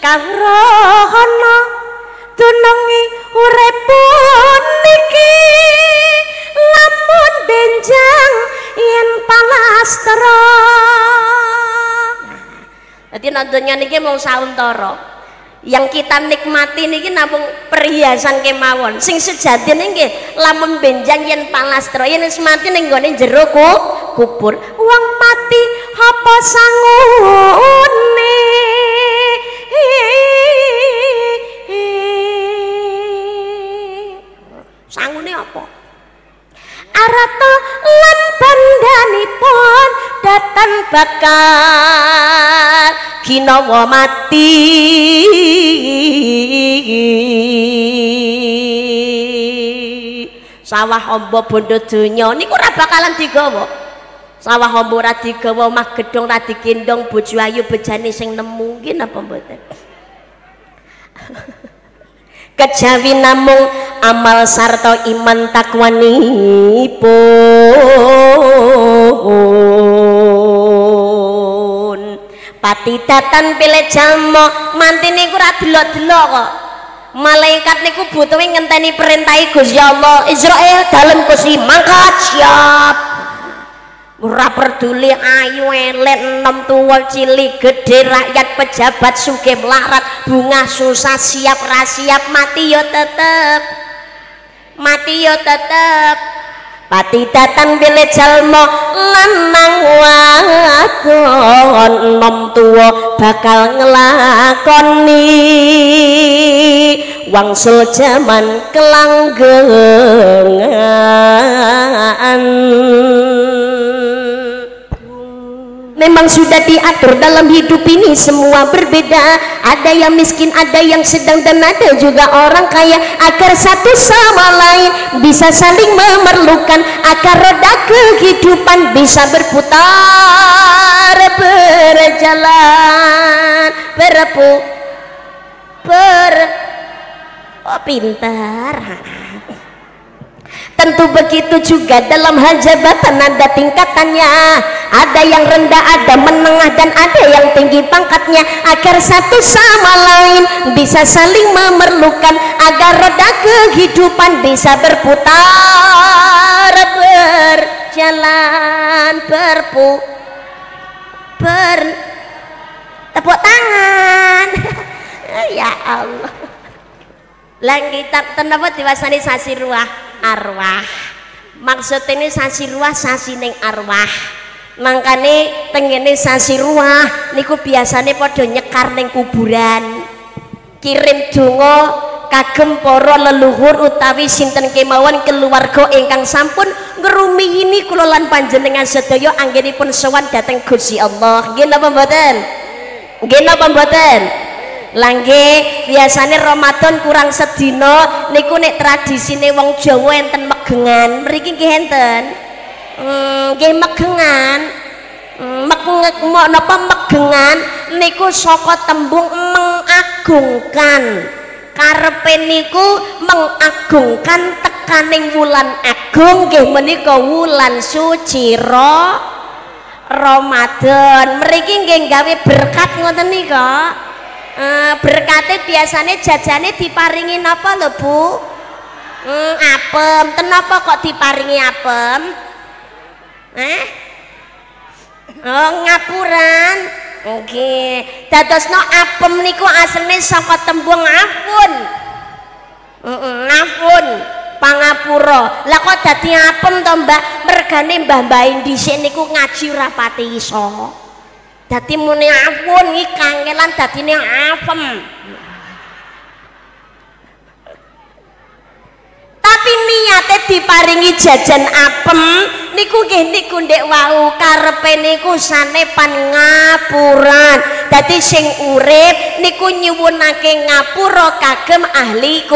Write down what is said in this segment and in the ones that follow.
karohana dunungi uripun niki lamun benjang yen palastra. Dadi nandonya niki mung sauntara. Yang kita nikmati niki namung perhiasan kemawon. Sing sejatine nggih lamun benjang yen palastra yen wis mati ning gone jero kubur. Wong mati apa sangune? Sangune apa? Arata lan bandanipun datan bakal ginawa mati. Sawah amba bondo donya niku ora bakalan digawa. Sawah amba ora digawa, omah gedhong ora digendong, bojo ayu bejane sing nemu nggih napa mboten? Kejawi namung amal sarta iman takwanipun pati datan pilih jalma mantine iku ora delok-delok kok. Malaikat niku butuhe ngenteni perintahe Gusti Allah. Israil dalem Gusti mangkat siap. Ora peduli ayu elek enom tuwa cilik gedhe rakyat pejabat sugih melarat bunga susah siap ra siap mati yo tetep pati datang bilih jalma lanang wadon enom tuwa bakal nglakoni wangsul jaman kelanggengan. Memang sudah diatur dalam hidup ini semua berbeda. Ada yang miskin, ada yang sedang, dan ada juga orang kaya. Agar satu sama lain bisa saling memerlukan, agar roda kehidupan bisa berputar, berjalan, oh pintar. Tentu begitu juga dalam hal jabatan ada tingkatannya. Ada yang rendah, ada menengah, dan ada yang tinggi pangkatnya. Agar satu sama lain bisa saling memerlukan, agar roda kehidupan bisa berputar, berjalan, tepuk tangan. Ya Allah. Lagi tak tenapa diwasani sasi ruah arwah. Maksud ini sasi ruah sasi ning arwah. Mangkane tengene sasi ruah niku biasane padha nyekar ning kuburan. Kirim donga kagem para leluhur utawi sinten kemawon keluarga ingkang sampun ngrumiyi kula lan panjenengan sedaya anggenipun sowan dhateng Gusti Allah. Nggih napa mboten? Nggih napa mboten? Langge biasanya Ramadan kurang sedina niku nek tradisine wong Jawa enten megengan. Mriki nggih enten. Nggih megengan. Megengan niku saka tembung mengagungkan. Karepe niku mengagungkan tekaning wulan agung nggih menika wulan suci Ramadan. Mriki nggih gawe berkat ngoten nika. Berkate biasanya jajane diparingi napa lho Bu? Apem. Kenapa kok diparingi apem? Ngapuran. Nggih. Dadosno apem niku asline saka tembung afun. Afun, pangapura. Lah kok dadi apem to, Mbak? Mergane mbah-mbah dhisik niku ngaji ora pati iso. Dadi muni afun iki kangelan dadine afem. Tapi niate diparingi jajan apem niku nggih niku ndek wau karepe niku sanepan ngapuran. Dadi sing urip niku nyuwunake ngapura kagem ahli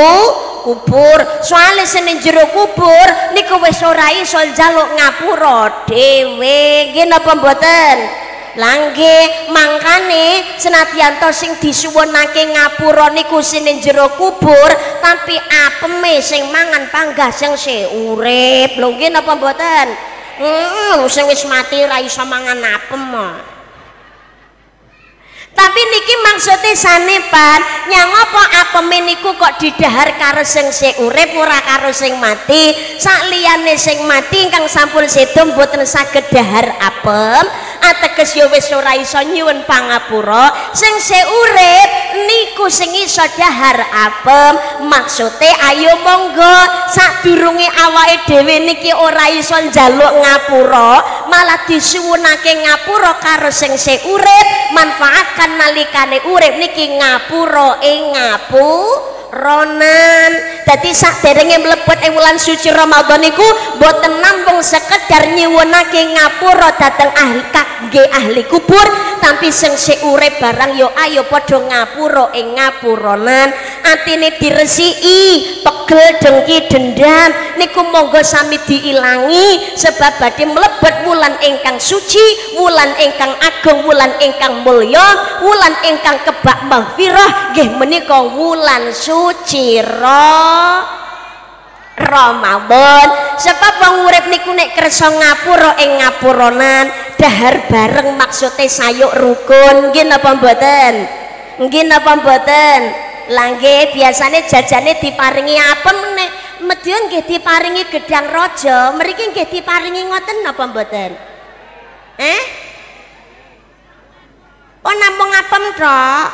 kubur. Soale sene jero kubur niku wis ora iso njaluk ngapura dhewe. Nggih napa mboten? Langge mangkane senadyanto sing disuwunake ngapura niku sine jero kubur tapi apeme sing mangan panggah sing urip. Lho nggih napa mboten? Sing wis mati ora iso mangan apem. Tapi niki maksudnya sanepan nyang apa niku kok didahar karo sing urip ora karo sing mati. Sak liyane sing mati ingkang sampun sedo mboten saged dahar apem ateges ya wis ora iso nyuwun pangapura. Sing urip niku sing iso dahar apem. Maksude ayo monggo sadurunge awake dhewe niki ora iso njaluk ngapura malah disuwunake ngapura karo sing urip. Manfaatkan nalikane urip niki ngapura ing ngapuronan. Dadi saderenge mlebet ing wulan suci Ramadan niku boten namung sekedar nyuwunake ngapura dhateng ahli kubur, tapi sing urip barang yo ayo padha ngapura ing ngapuronan. Atine diresiki pegel dengki dendam niku monggo sami diilangi sebab badhe mlebet wulan ingkang suci, wulan ingkang agung, wulan ingkang mulya, wulan ingkang kebak maghfirah nggih menika wulan suci Ramadan. Sebab wong urip niku nek kersa ngapura ing ngapuronan dahar bareng maksude sayuk rukun. Nggih napa mboten? Nggih napa mboten? Lah nggih biasane jajane diparingi apem nek Madiun nggih diparingi gedang raja, mriki nggih diparingi ngoten napa mboten? Oh namung apem tok.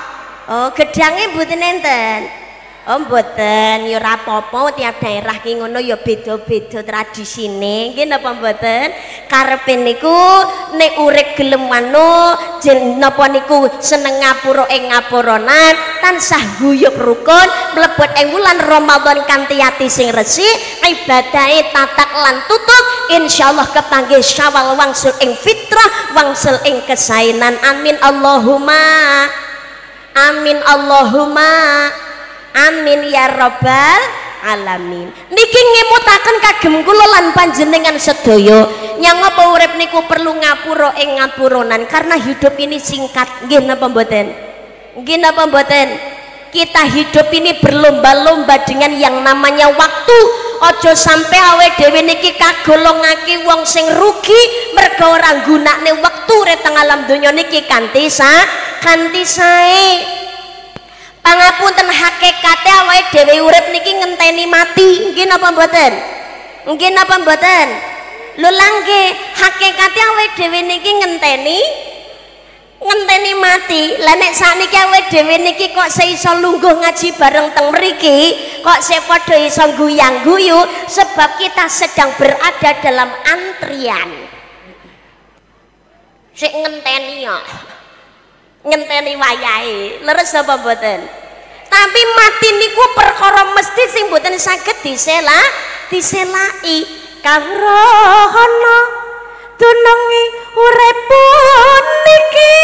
Oh gedange mboten enten. Oh mboten, ya ora apa-apa tiap daerah ki ngono ya beda-beda tradisine. Nggih napa mboten? Karepe niku nek urip gelem manuk napa niku seneng ngapura ing ngapuronan tansah guyub rukun mlebet ing wulan Ramadan kanthi ati sing resik, ibadahe tatak lan tutuk, insyaallah kepanggih Syawal wangsul ing fitrah, wangsul ing kesainan. Amin Allahumma. Amin Allahumma. Amin ya rabbal alamin. Niki ngemutaken kagem kula lan panjenengan sedaya nyang apa urip niku perlu ngapura ing ngapuronan karena hidup ini singkat. Nggih napa mboten? Nggih napa mboten? Kita hidup ini berlomba-lomba dengan yang namanya waktu. Ojo sampai awake dhewe niki kagolongake wong sing rugi mergo ora nggunakne wektu re teng alam donya niki kanthi sae. Pangapunten hakikate awake dhewe urip niki ngenteni mati. Nggih napa mboten? Nggih napa mboten? Lho lha nggih hakikate awake dhewe niki ngenteni mati. Lah nek sakniki awake dhewe niki kok iso lungguh ngaji bareng teng mriki, kok padha iso guyang-guyu sebab kita sedang berada dalam antrian. Sik ngenteni ya. Ngenteni wayahe. Leres apa mboten? Tapi mati niku perkara mesti sing mboten saged diselaki. Kawruhana dunungi uripun niki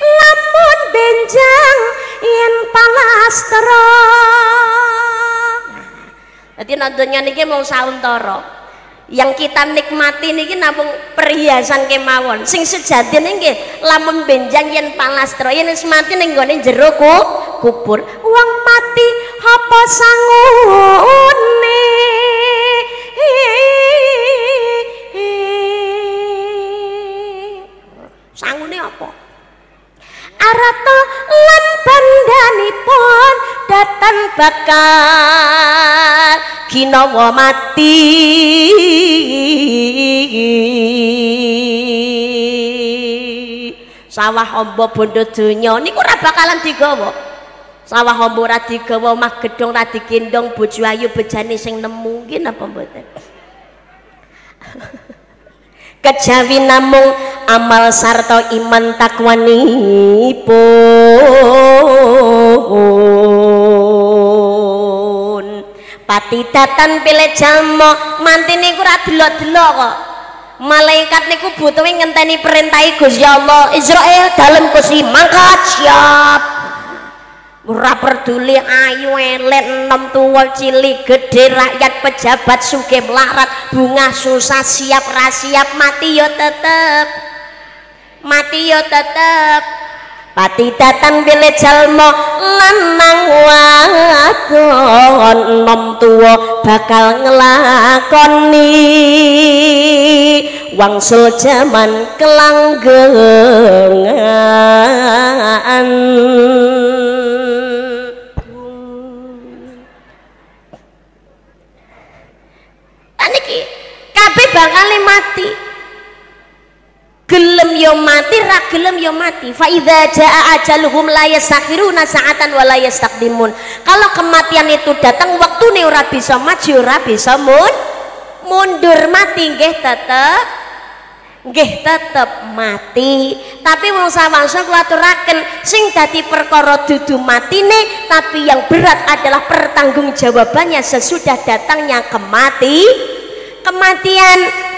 lamun benjang yen palastra. Dadi nang donya niki mung sauntara. Yang kita nikmati niki namung perhiasan kemawon. Sing sejatine nggih lamun benjang yen palastra yen wis mati ning gone jero kubur. Wong mati apa sangune? Sangune apa? Arata lan bandanipun datan bakal ginawa mati. Sawah amba bondo donya niku ora bakalan digawa. Sawah amba ora digawa, omah gedhong ora digendong, bojo ayu bejane sing nemu. Nggih napa mboten? Kejawi namung amal sarta iman takwanipun pati datan pilih jamo manti niku ora delok-delok kok. Malaikat niku butuhe ngenteni perintahe Gusti Allah. Israel dalem Gusti mangkat siap. Ora peduli ayu elek enom tuwa cilik gedhe rakyat pejabat sugih melarat bunga susah siap ra siap mati yo tetep pati datang bile jalma lanang wadon nom tuwa bakal ngelakoni wangsul jaman kelanggengan niki kabeh bakal mati gelem yo mati ra gelem yo mati fa idza jaa ajaluhum la yastakhiruna sa'atan wa la yastaqdimun. Kalau kematian itu datang waktune ora bisa maju ora bisa mundur mati nggih tetep mati. Tapi wong samangsa kula aturaken sing dadi perkara dudu matine tapi yang berat adalah pertanggungjawabannya sesudah datangnya kematian.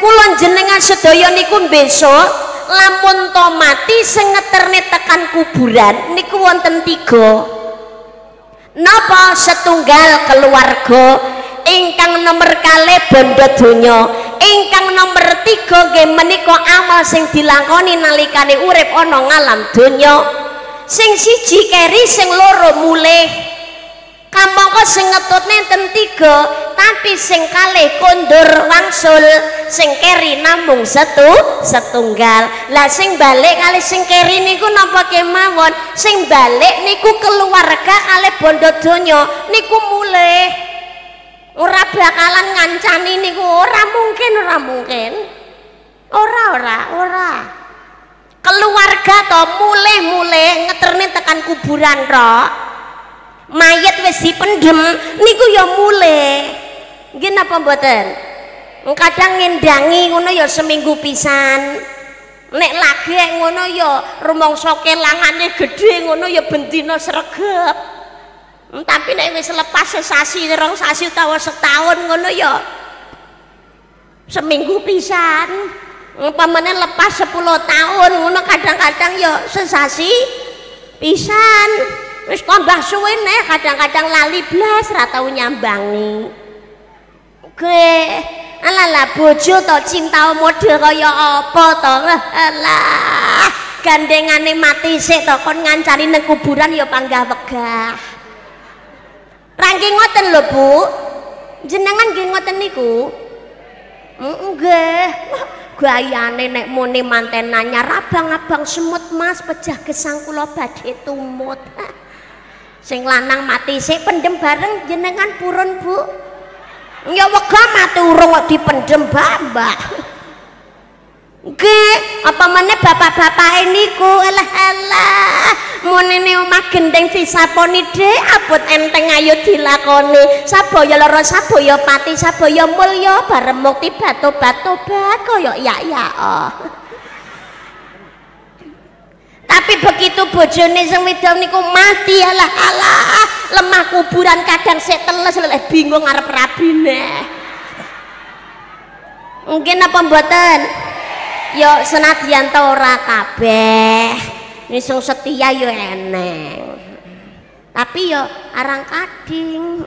Kula jenengan sedaya niku besok lamun to mati sing ngeterne tekan kuburan niku wonten 3. Napa? Setunggal keluarga, ingkang nomor kalih bondo donya, ingkang nomor 3 nggih menika amal sing dilakoni nalikane urip ana ngalam donya. Sing siji keri, sing loro mulih. Kamangka sing ngetutne enten 3, tapi sing kalih kondur wangsul, sing keri namung setunggal. Lah sing balik kali sing keri niku napa kemawon? Sing balik niku keluarga kalih bondo donya niku mulih. Ora bakalan ngancani niku ora mungkin. Ora. Keluarga to mulih ngeterne tekan kuburan tok. Mayat wis dipendhem niku ya mulih. Nggih napa mboten? Kadang ngendangi ngono ya seminggu pisan. Nek lagi ngono ya rumangsa kelangane gedhe ngono ya bendina sregep. Tapi nek wis lepas sesasi, 2 sasi utawa setahun ngono ya seminggu pisan. Umpamane lepas 10 tahun ngono kadang-kadang ya sesasi pisan. Wis tambah suwe nek kadang-kadang lali blas ra tau nyambangi. Oke, ala bojo to cinta model kaya apa to? Alah, gandengane mati sik to kon ngancani nang kuburan ya panggah wegah. Rangke ngoten lho, Bu. Jenengan nggih ngoten niku? Nggih. Gayane nek muni manten nanya abang-abang semut Mas pejah gesang kula badhe tumut. Sing lanang mati sik pendem bareng jenengan purun Bu. Ya wegah mati urung kok dipendem Mbak. Nggih, apa meneh bapak-bapak niku alah munine omah gendeng disaponi dhek abot enteng ayo dilakoni. Sabaya lara sabaya pati sabaya mulya bareng mukti tobat-tobat kaya ya. Tapi begitu bojone sing wedok niku mati alah lemah kuburan kadang sik teles bingung arep rabine. Mungkin apa mboten? Ya senadyan ta ora kabeh. Sing setia ya eneng. Tapi ya arang kading.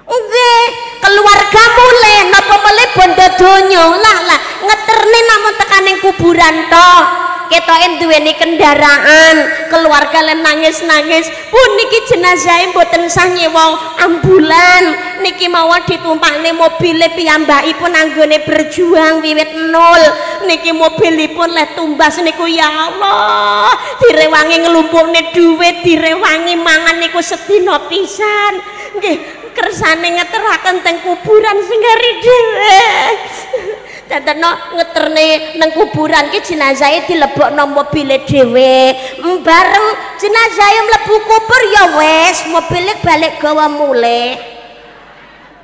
Nggih, keluarga mulih napa melih bondo donya. Lah ngeterne namung tekaning kuburan tok. Ketoke duweni kendaraan, keluarga le nangis-nangis. Pun niki jenazahe mboten sah nyewa ambulan. Niki mawon ditumpakne mobile piyambakipun anggone berjuang wiwit nol. Niki mobilipun le tumbas niku ya Allah. Direwangi nglumpukne dhuwit, direwangi mangan niku sedina pisan. Nggih, kersane ngeteraken teng kuburan sing ngari dhewe. Dadekno ngeterne nang kuburan ki jenazahe dilebokno mobile dhewe. Bareng jenazahe mlebu kubur ya wis, mobile balik gawa mulih.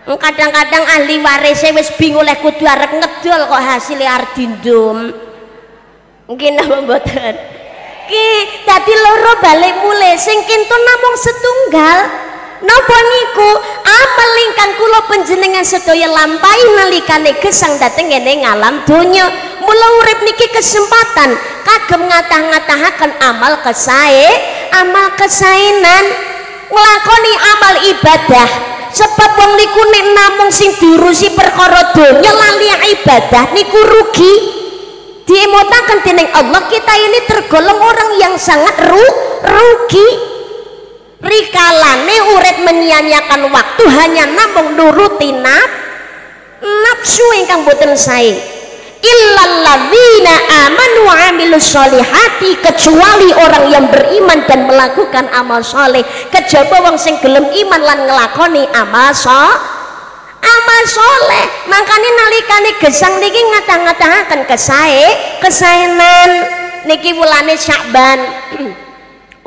Kadang-kadang ahli warise wis bingung lek kudu arep ngedol kok hasilé arep dindum. Nggih napa mboten? Ki dadi loro balik mulih sing kintu namung setunggal. Napa niku amal ingkang kula panjenengan sedaya lampahi nalikane gesang dhateng ngene ngalam donya. Mula urip niki kesempatan kagem ngatah-ngatahaken amal kesaenan nglakoni amal ibadah. Sebab wong niku nek namung sing diurusi perkara donya lali ibadah niku rugi. diemutakan dening Allah, kita ini tergolong orang yang sangat rugi. Rikalane urip menyia-nyiakan waktu hanya namung nuruti nafsu ingkang boten sae. Illal ladzina amanu wa amilus sholihati, kecuali orang yang beriman dan melakukan amal soleh. Kejaba wong sing gelem iman lan nglakoni amal soleh. Makanya nalikane gesang niki ngatah-ngatahaken kesaenan niki wulane Sya'ban.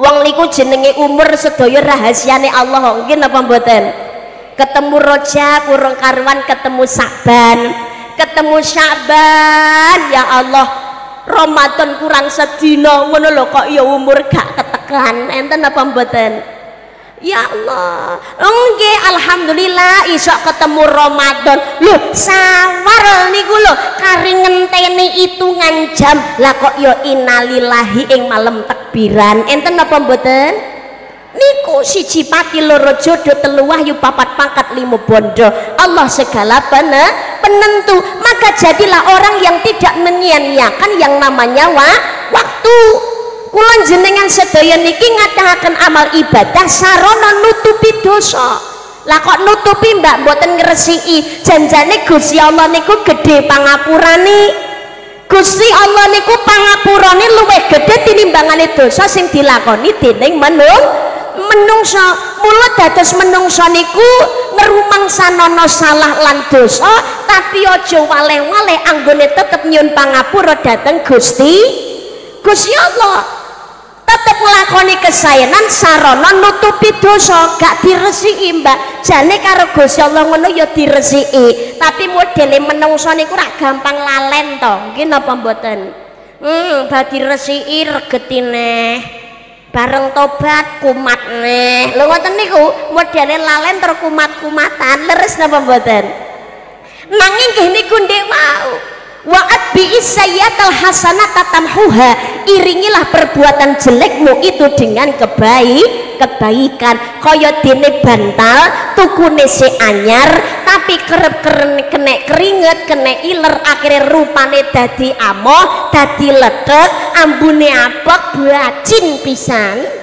Wong niku jenenge umur sedaya rahasiane Allah, nggih napa mboten? Ketemu Rajab urung karuan, ketemu Sya'ban, ya Allah, Ramadan kurang sedina ngono lho kok ya umur gak ketekan, enten apa mboten? Ya Allah, nggih alhamdulillah iso ketemu Ramadan. Lho sawar niku lho kari ngenteni hitungan jam. Lah kok ya innalillahi ing malam takbiran. Enten apa mboten? Niku siji pati loro jodoh telu wahyu papat pangkat limo bondo. Allah segala penentu. Maka jadilah orang yang tidak menyia-nyiakan yang namanya waktu. Kula jenengan sedaya niki ngadahaken amal ibadah sarana nutupi dosa. Lah kok nutupi mbak mboten ngresiki? Janjane Gusti Allah niku gedhe pangapurane. Gusti Allah niku pangapurane luwih gedhe tinimbangane dosa sing dilakoni dening menungsa. Mula dados menungsa niku ngerumangsanono salah lan dosa, tapi aja waleh-waleh anggone tetep nyuwun pangapura dhateng Gusti Allah. Tetep nglakoni kesaenan sarana nutupi dosa, gak diresiki mbak. Jane karo Gusti Allah ngono ya diresiki, tapi modele menungsa niku rak gampang lalen to, nggih napa mboten? Badhe resiki regetine bareng tobat kumat neh. Lho ngoten niku modele lalen ter kumat-kumatan, leres napa mboten? Nanging nggih niku ndek wau. Wa'at bi'is sayyatal hasanata tamhuha, iringilah perbuatan jelekmu itu dengan kebaikan. Kaya dene bantal tukune se anyar tapi kerep kena keringet, kena iler, akhirnya rupane dadi amoh, dadi letek, ambune apek, bacin pisan.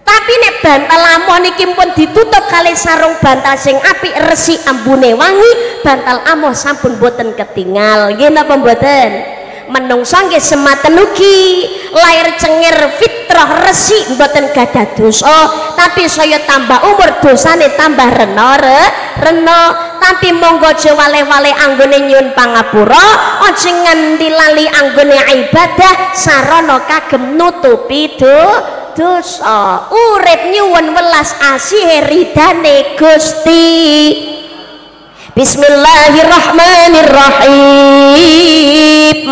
Tapi nek bantal amoh niki pun ditutup kali sarung bantal sing apik, resik, ambune wangi, bantal amoh sampun boten ketinggal. Nggih napa mboten? Menungsa nggih sematen ugi, lair cengir fitrah resik mboten gadah dosa, tapi saya tambah umur dosane tambah rena. Tapi monggo aja waleh-waleh anggone nyuwun pangapura, aja nganti lali anggone ibadah sarana kagem nutupi dosa. Urip nyuwun welas asih ridane Gusti. Bismillahirrahmanirrahim.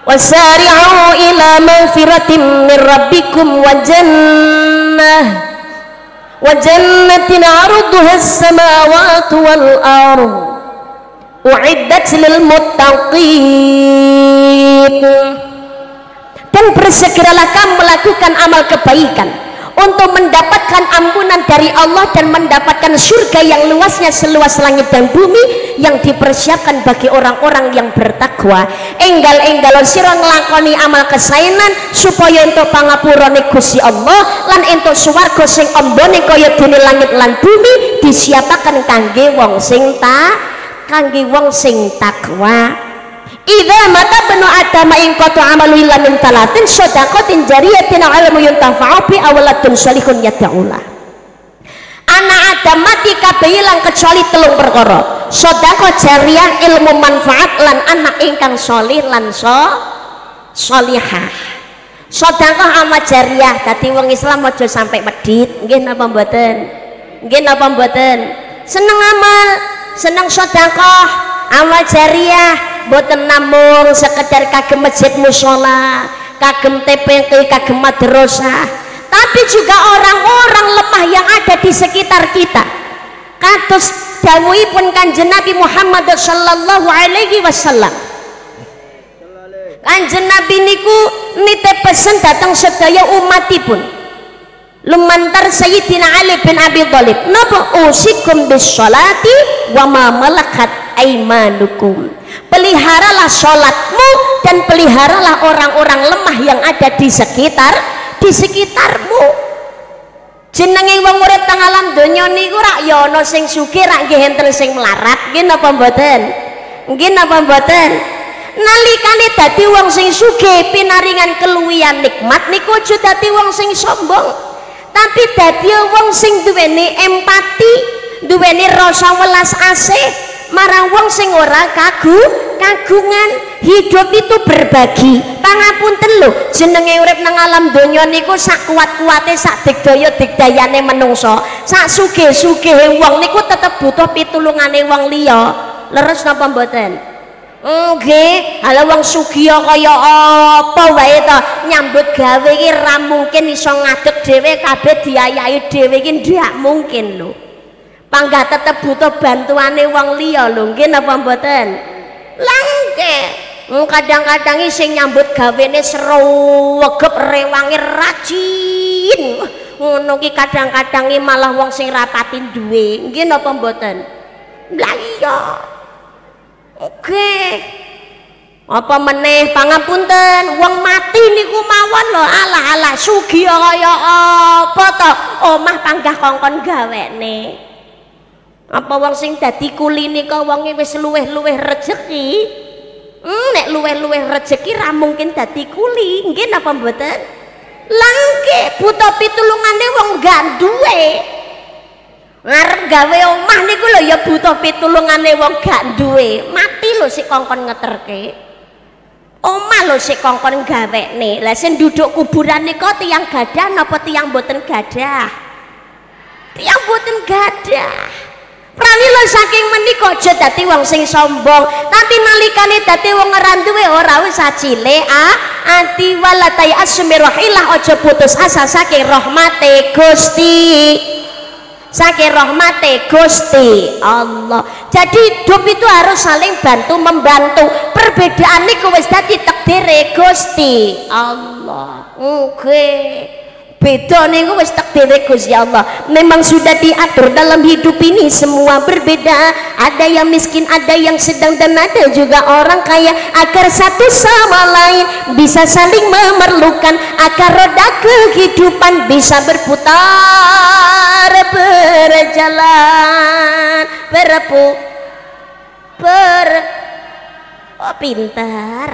Wasari'u ila magfiratin min rabbikum wa jannatin 'arduha as-samawati wal ardh u'iddat lil muttaqin. Dan bersegeralah kamu melakukan amal kebaikan untuk mendapatkan ampunan dari Allah dan mendapatkan surga yang luasnya seluas langit dan bumi yang dipersiapkan bagi orang-orang yang bertakwa. Enggal-enggal sira nglakoni amal kesaenan supaya entuk pangapurane Gusti Allah lan entuk swarga sing ambane kaya dene langit lan bumi disiapaken kangge wong sing takwa. Idza mata benu adama in qatu amalu illa min talatin shadaqatin jariyatin ilmu yuntafa'u bi awalatun salihun yad'ula. Anak Adam mati kabeh ilang kecuali telung perkara: sedekah jariyah, ilmu manfaat, lan anak ingkang salih lan salihah. Sedekah amal jariyah, dadi wong Islam aja sampai medhit. Nggih napa mboten? Nggih napa mboten? Seneng amal, seneng sedekah, amal jariyah. Boten namung sekedar kagem masjid mushola, kagem TPK, kagem madrasah, tapi juga orang-orang lemah yang ada di sekitar kita. Kados dawuhipun Kanjeng Nabi Muhammad sallallahu alaihi wasallam. Kanjeng Nabi niku nitip pesen datang sedaya umatipun. Lumantar Sayyidina Ali bin Abi Thalib, napa usikum bis sholati wa ma malakat aimanukum. peliharalah sholatmu dan peliharalah orang-orang lemah yang ada di sekitarmu. Jenenge wong urip teng alam donya niku rak ya ana sing sugih rak nggih enten sing melarat, nggih napa mboten? Nggih napa mboten? Nalikane dadi wong sing sugih pinaringan keluwihan nikmat niku aja dadi wong sing sombong, tapi dadi wong sing duweni empati, duweni rasa welas asih marang wong sing ora kagungan. Hidup itu berbagi. Pangapunten lho, jenenge urip nang alam donya niku sak kuat-kuate, sak digdaya-digdayane menungso, sak sugih-sugihe wong niku tetep butuh pitulungane wong liya. Leres napa mboten? Nggih, ala wong sugih kaya apa wae to, nyambut gawe iki ra mungkin iso ngadeg dhewe kabeh diayahi dhewe iki ndak mungkin lho. Panggah tetep butuh bantuane wong liya lho, nggih napa mboten? Langke. Kadang-kadang sing nyambut gawene srewegep rewange rajin. Ngono ki kadang-kadang malah wong sing rapatin duwe. Nggih napa mboten? Lah iya. Oke. Apa meneh pangapunten, wong mati niku mawon lho, alah-alah sugih kaya apa to? Omah panggah kongkon gawene. Apa wong sing dadi kuli nika wonge wis luweh-luweh rejeki? Nek luweh-luweh rejeki ra mungkin dadi kuli, nggih napa mboten? Langke butuh pitulungane wong gak duwe. Ngarep gawe omah niku lho ya butuh pitulungane wong gak duwe. Mati lho sik kongkon ngeterke. Omah lho sik kongkon gawekne. Lah sing duduk kuburan nika tiyang gadah napa tiyang boten gadah? Tiyang boten gadah. Pranila saking menika aja dadi wong sing sombong, tapi nalikane dadi wong ora duwe ora wis cilik ati walatai asmirahillah, aja putus asa saking rahmate Gusti. Saking rahmate Gusti Allah. Jadi hidup itu harus saling bantu membantu. Perbedaan niku wis dadi takdire Gusti Allah. Beda niku wis takdire Gusti Allah. Memang sudah diatur dalam hidup ini semua berbeda. Ada yang miskin, ada yang sedang, dan ada juga orang kaya, agar satu sama lain bisa saling memerlukan, agar roda kehidupan bisa berputar, berjalan, pintar.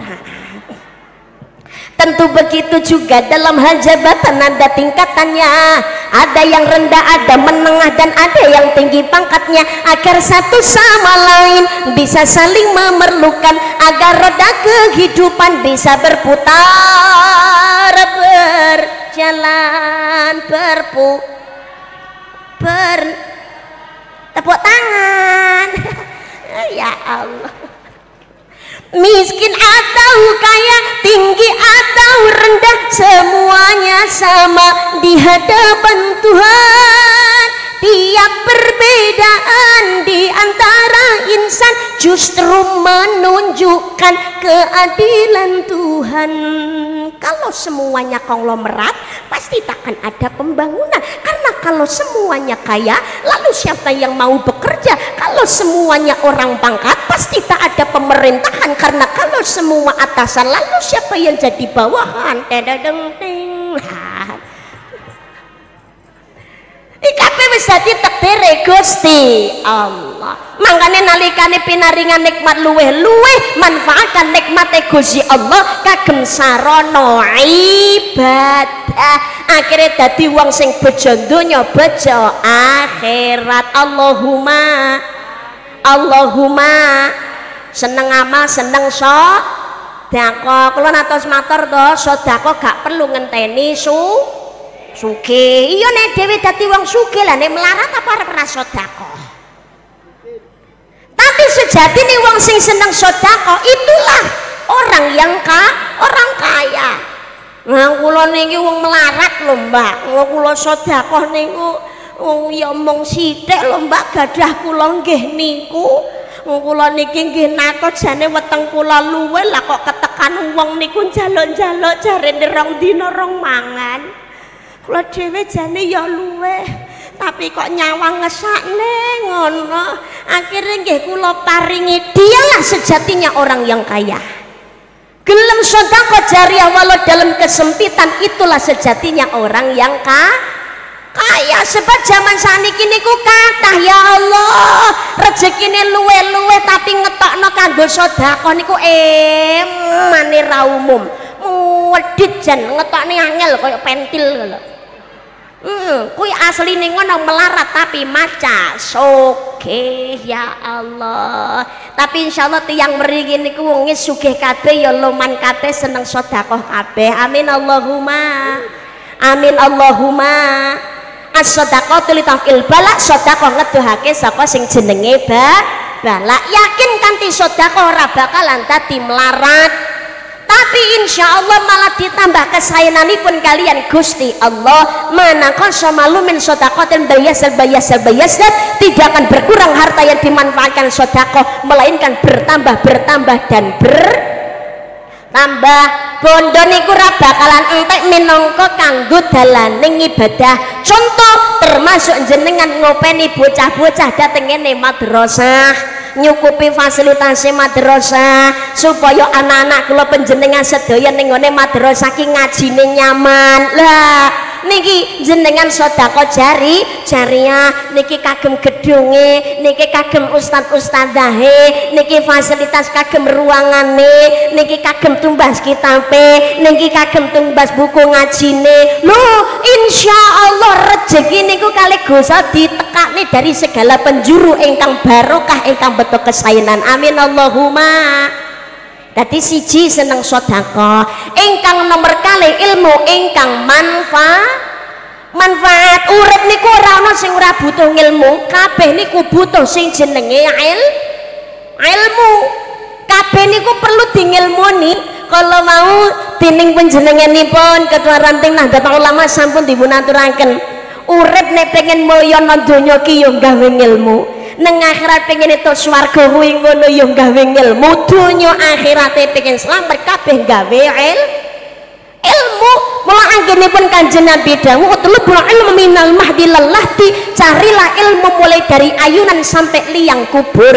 Tentu begitu juga dalam hal jabatan ada tingkatannya, ada yang rendah, ada menengah, dan ada yang tinggi pangkatnya, agar satu sama lain bisa saling memerlukan, agar roda kehidupan bisa berputar, berjalan, tepuk tangan. Ya Allah. Miskin atau kaya, tinggi atau rendah, semuanya sama di hadapan Tuhan. Tiap perbedaan di antara insan justru menunjukkan keadilan Tuhan. Kalau semuanya konglomerat, pasti takkan ada pembangunan. Karena kalau semuanya kaya, lalu siapa yang mau bekerja? Kalau semuanya orang pangkat, pasti tak ada pemerintahan. Karena kalau semua atasan, lalu siapa yang jadi bawahan? Ikape wis dadi takdire Gusti Allah. Mangkane nalikane pinaringan nikmat luweh-luweh, manfaatkan nikmate Gusti Allah kagem sarana ibadah. Akhire dadi wong sing bejo donya, bejo akhirat. Allahumma seneng amal, seneng sedekah. Kula natos matur to, sedekah gak perlu ngenteni sugih. Iya nek dhewe dadi wong sugih lah nek melarat apa arep ra sedekah. Tapi sejatine wong sing seneng sedekah itulah orang yang orang kaya. Nah kula niki wong melarat lho Mbak. Kula sedekah niku ya mung sithik lho Mbak, gadah kula nggih niku. Kula niki nggih nato jane weteng kula luwe lah kok ketekan wong niku njaluk-njaluk jarene rong dina rong mangan. Kula dhewe jane ya luweh, tapi kok nyawang ngesakne ngono. Akhirnya nggih kula paringi, dialah sejatinya orang yang kaya. Gelem sedekah jariah walau dalam kesempitan, itulah sejatinya orang yang kaya. Sebab zaman saniki niku kathah ya Allah rezekine luwe-luwe tapi ngetokno kanggo sedekah niku mane ra umum. Wedhit jan ngetokne angel kaya pentil lho. Kuwi asline ngono melarat tapi maca sugih ya Allah. Tapi insyaallah tiyang mriki niku wong sugih kabeh ya loman kabeh seneng sedekah kabeh. Amin Allahumma. Amin Allahumma. As-shadaqatu li taf'il bala, sedekah ngedohake saka sing jenenge bala. Yakin kanthi sedekah ora bakalan dadi melarat. Tapi insya Allah malah ditambah kesayanganipun kalian Gusti Allah. Manakah somalumin sodaqatin bayasal tidak akan berkurang harta yang dimanfaatkan sedekah, melainkan bertambah dan bertambah. Bondo niku ra bakalan entek minangka kanggo dalaning ibadah. Contoh termasuk jenengan ngopeni bocah-bocah dateng ngene madrasah, nyukupi fasilitasi madrasah supaya anak-anak kula panjenengan sedaya ning ngene madrasah ki ngajine nyaman. Lah niki jenengan sedekah jariah niki kagem gedunge, niki kagem ustaz-ustazahe, niki fasilitas kagem ruangane, niki kagem tumbas kitabe, niki kagem tumbas buku ngajine. Lho insyaallah rezeki niku kalih Gusti ditekakne dari segala penjuru ingkang barokah ingkang betul kesayangan. Amin Allahumma. Dadi siji seneng sedekah, ingkang nomor kalih ilmu ingkang manfaat. Urip niku ora ana sing ora butuh ilmu, kabeh niku butuh sing jenenge ilmu. Kabeh niku perlu diilmuni. Kalau mau dening panjenenganipun Ketua Ranting Nahdlatul Ulama sampun dipunaturaken, urip nek pengen mulya nang donya ki yo gawe ilmu. Neng akhirat pengen itu swarga kuwi ngono yo gawe ilmu. Donya akhirate pengen selamat kabeh gawe ilmu. Mula anggenipun Kanjeng Nabi dawuh utlubul ilmu minal mahdi lallahti, carilah ilmu mulai dari ayunan sampai liang kubur.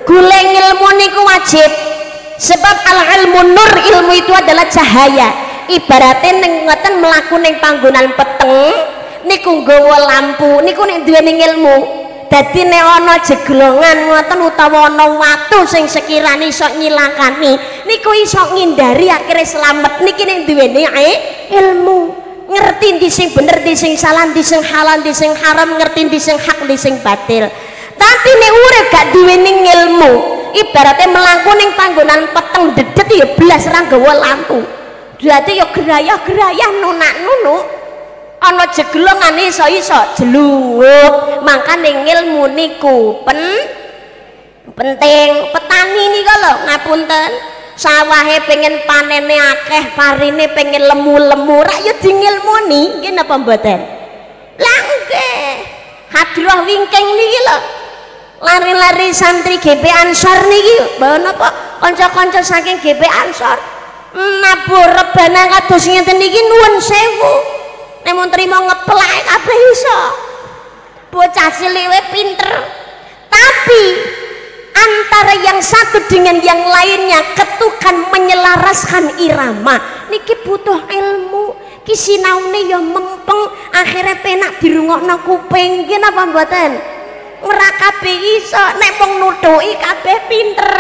Golek ilmu niku wajib. Sebab al ilmu nur, ilmu itu adalah cahaya. Ibaratnya neng ngoten mlaku ning panggonan peteng niku nggawa lampu niku nek duweni ilmu. Dadi nek ana jeglongan ngoten utawa ana watu sing sekirane iso nyilakani niku iso ngindari akhire selamat niki nek duweni ilmu. Ngerti ndi sing bener, ndi sing salah, ndi sing halal, ndi sing haram, ngerti ndi sing hak, ndi sing batil. Tapi nek urip gak duweni ilmu, ibaratnya mlaku ning panggonan peteng dedet ya blas ra nggawa lampu. Dadi ya gerayah-gerayah nunak-nunuk. Ana jeglongan iso jeluk. Makane ilmu niku penting. Petani niku lho ngapunten, sawahe pengen panene akeh, parine pengen lemu-lemu, rak ya diilmuni. Nggih napa mboten? Lah nggih. Hadroh wingking niki lho. Lari-lari santri GP Ansor niki, bawa napa kanca-kanca saking GP Ansor nabur rebana kados ngeten niki nuwun sewu. Nek mun trimo ngeplak kabeh iso. Bocah cilik pinter. Tapi antara yang satu dengan yang lainnya ketukan menyelaraskan irama niki butuh ilmu. Ki sinaune ya mempeng, akhirnya penak dirungokno kuping. Nggih napa mboten? Ora kabeh iso, nek wong nutuki kabeh pinter.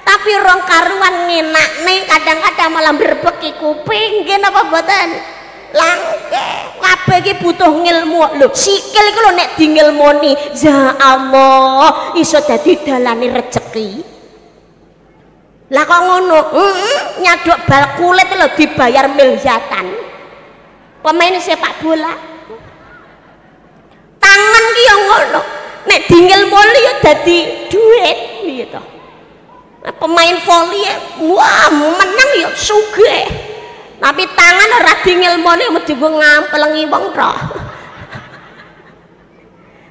Tapi rong karuan ngenakne kadang-kadang malah mbrebeki kuping. Nggih napa mboten? Langke kabeh iki butuh ngilmu lho. Sikil iku lho nek dingilmoni ya Allah iso dadi dalane rezeki. Lah kok ngono? Nyaduk bal kulit lho dibayar miliatan. Pemain sepak bola. Tangan ki yo ngono. Nek dingilmoni yo dadi duit gitu. Nah, pemain voli wah menang yo sugih. Tapi tangan ora dingilmone mesti ngampelengi wong tok.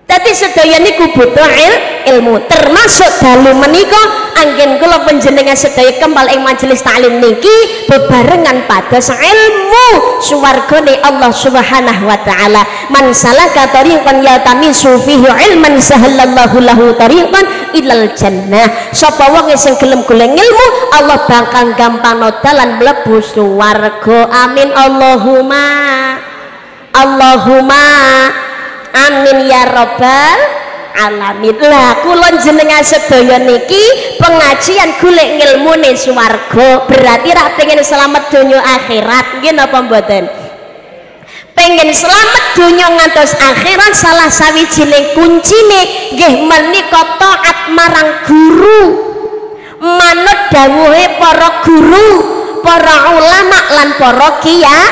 Dadi sedaya niku butuh ilmu, termasuk dalu menika anggen kula panjenengan sedaya kembal ing majelis taklim niki bebarengan pados ilmu swargane Allah Subhanahu wa taala. Man salaka tariqan yaltamisu fihi ilman sahallallahu lahu tariqan ilal jannah. Sapa wong sing gelem golek ilmu, Allah bakal gampangno dalan mlebu swarga. Amin Allahumma. Allahumma amin ya rabbal alamin. Lah kula jenengan sedaya niki pengajian golek ngilmune swarga, berarti ra pengen selamat donya akhirat nggih napa mboten? Pengen selamat donya ngantos akhirat, salah sawijining kuncine nggih menika taat marang guru, manut dawuhe para guru, para ulama lan para kiai.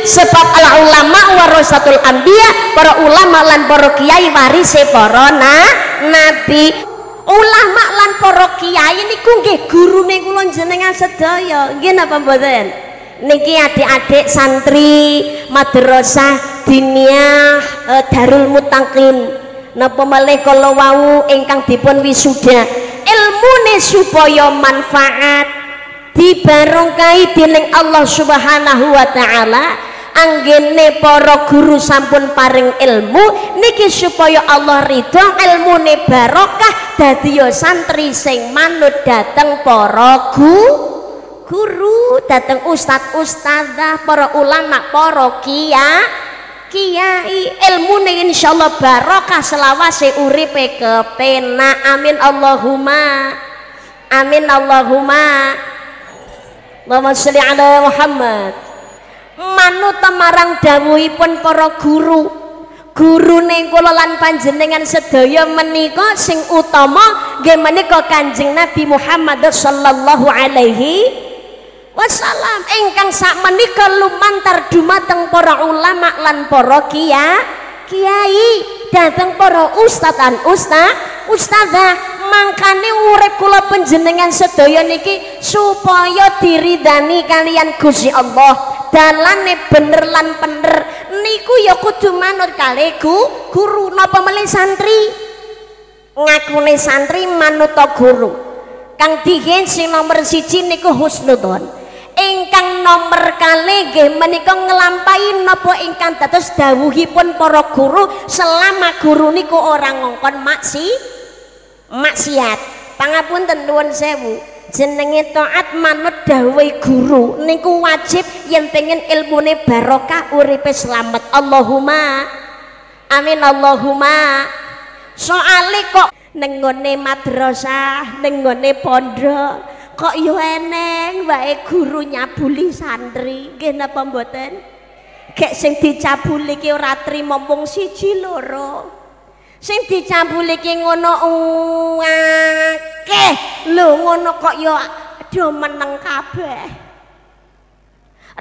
Sebab al ulama warasatul anbiya, para ulama lan para kiai warise para nabi. Ulama lan para kiai niku nggih gurune kula jenengan sedaya nggih napa mboten? Niki adik-adik santri madrasah diniyah Darul Muttaqin napa malih kala wau ingkang dipun wisuda, ilmune supaya manfaat dibarongkai dening Allah Subhanahu wa taala. Anggene para guru sampun paring ilmu niki supaya Allah ridho, ilmune barokah, dadi santri sing manut dateng para guru, dateng ustad ustadzah, para ulama, para kiai. Ilmune insyaallah barokah selawase uripe kepenak. Amin Allahumma. Amin Allahumma. Allahumma sholli ala Muhammad. Manut marang dawuhipun para guru, gurune kula lan panjenengan sedaya menika sing utama nggih menika Kanjeng Nabi Muhammad sallallahu alaihi wasallam ingkang sak menika lumantar dumateng para ulama lan para kiai, dateng para ustad lan ustadzah. Mangkane urip kula panjenengan sedaya niki supaya diridani kalian Gusti Allah, dalane bener lan bener niku ya kudu manut kalih guru. Napa meneh santri ngakune santri manut guru. Kang dihen sing nomor 1 niku husnudzon, ingkang nomor kalih nggih menika nglampahi napa ingkang dados dawuhipun para guru selama guru niku ora ngongkon maksiat. Pangapunten nuwun sewu, jenenge taat manut dawuhe guru niku wajib yen pengen ilmune barokah, uripe slamet. Allahumma amin Allahumma. Soale kok ning ngone madrasah, ning ngone pondok kok yo eneng wae guru nyabuli santri, nggih napa mboten? Gek sing dicabuli ki ora trimo mung 1 2, sing dicabuli ki ngono akeh lho, ngono kok yo do meneng kabeh.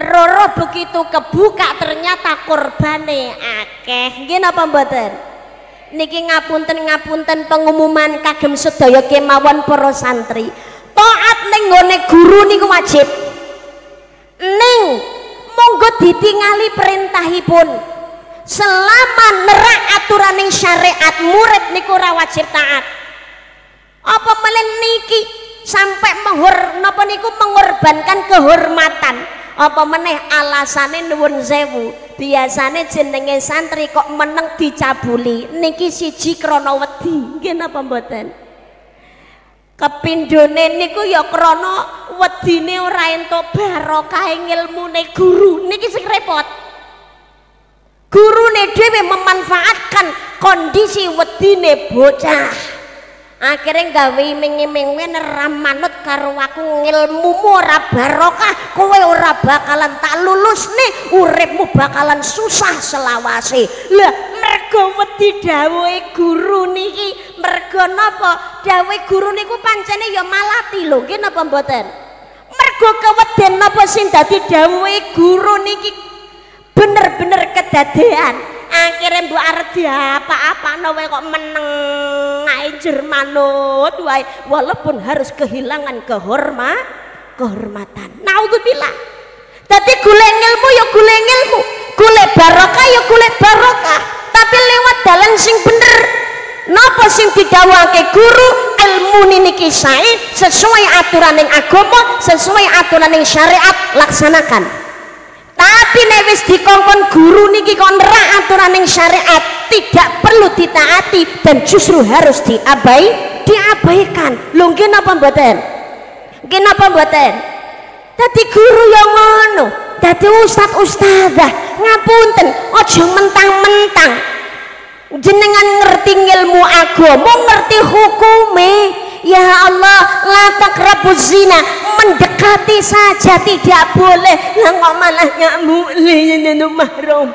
Roro begitu kebuka ternyata korbane akeh, nggih napa mboten? Niki ngapunten pengumuman kagem sedaya kemawon para santri, taat ning nggone guru niku wajib, ning monggo ditingali perintahipun. Selama nerak aturaning syariat, murid niku ora wajib taat. Apa meneh niki sampai napa niku mengorbankan kehormatan. Apa meneh alasane nuwun sewu, biasane jenenge santri kok meneng dicabuli niki siji krana wedi, nggih napa mboten? Kepindhone niku ya krana wedine ora entuk barokah ngilmune guru, niki sing repot. Gurune dhewe memanfaatkan kondisi wedine bocah, akhirnya gawe iming-iming ora manut karo aku, ngilmumu ora barokah, kowe ora bakalan tak lulus nih, uripmu bakalan susah selawase. Lah mergo wedi dawuhe guru niki, mergo napa? Dawuhe guru niku pancene ya malati lho, nggih napa mboten? Mergo keweden napa sing dadi dawuhe guru niki bener-bener kedadean, akhirnya mbok arep diapa-apano wae kok meneng ae jer manut wae, walaupun harus kehilangan kehormatan. Naudzubillah. Dadi golek ilmu ya golek ilmu, golek barokah ya golek barokah, tapi lewat dalan sing didhawuhake guru ilmu niki sae sesuai aturaning agama, sesuai aturaning syariat laksanakan. Tapi nek wis dikongkon guru niki kon nerak aturaning syariat tidak perlu ditaati dan justru harus diabaikan. Lho nggih napa mboten? Nggih napa mboten? Dadi guru yang ngono, dadi ustad-ustadzah ngapunten aja mentang-mentang jenengan ngerti ilmu agama, ngerti hukume. Ya Allah, la taqrabuz zina, mendekati saja tidak boleh. Lah kok malah nyamuk lene mahram.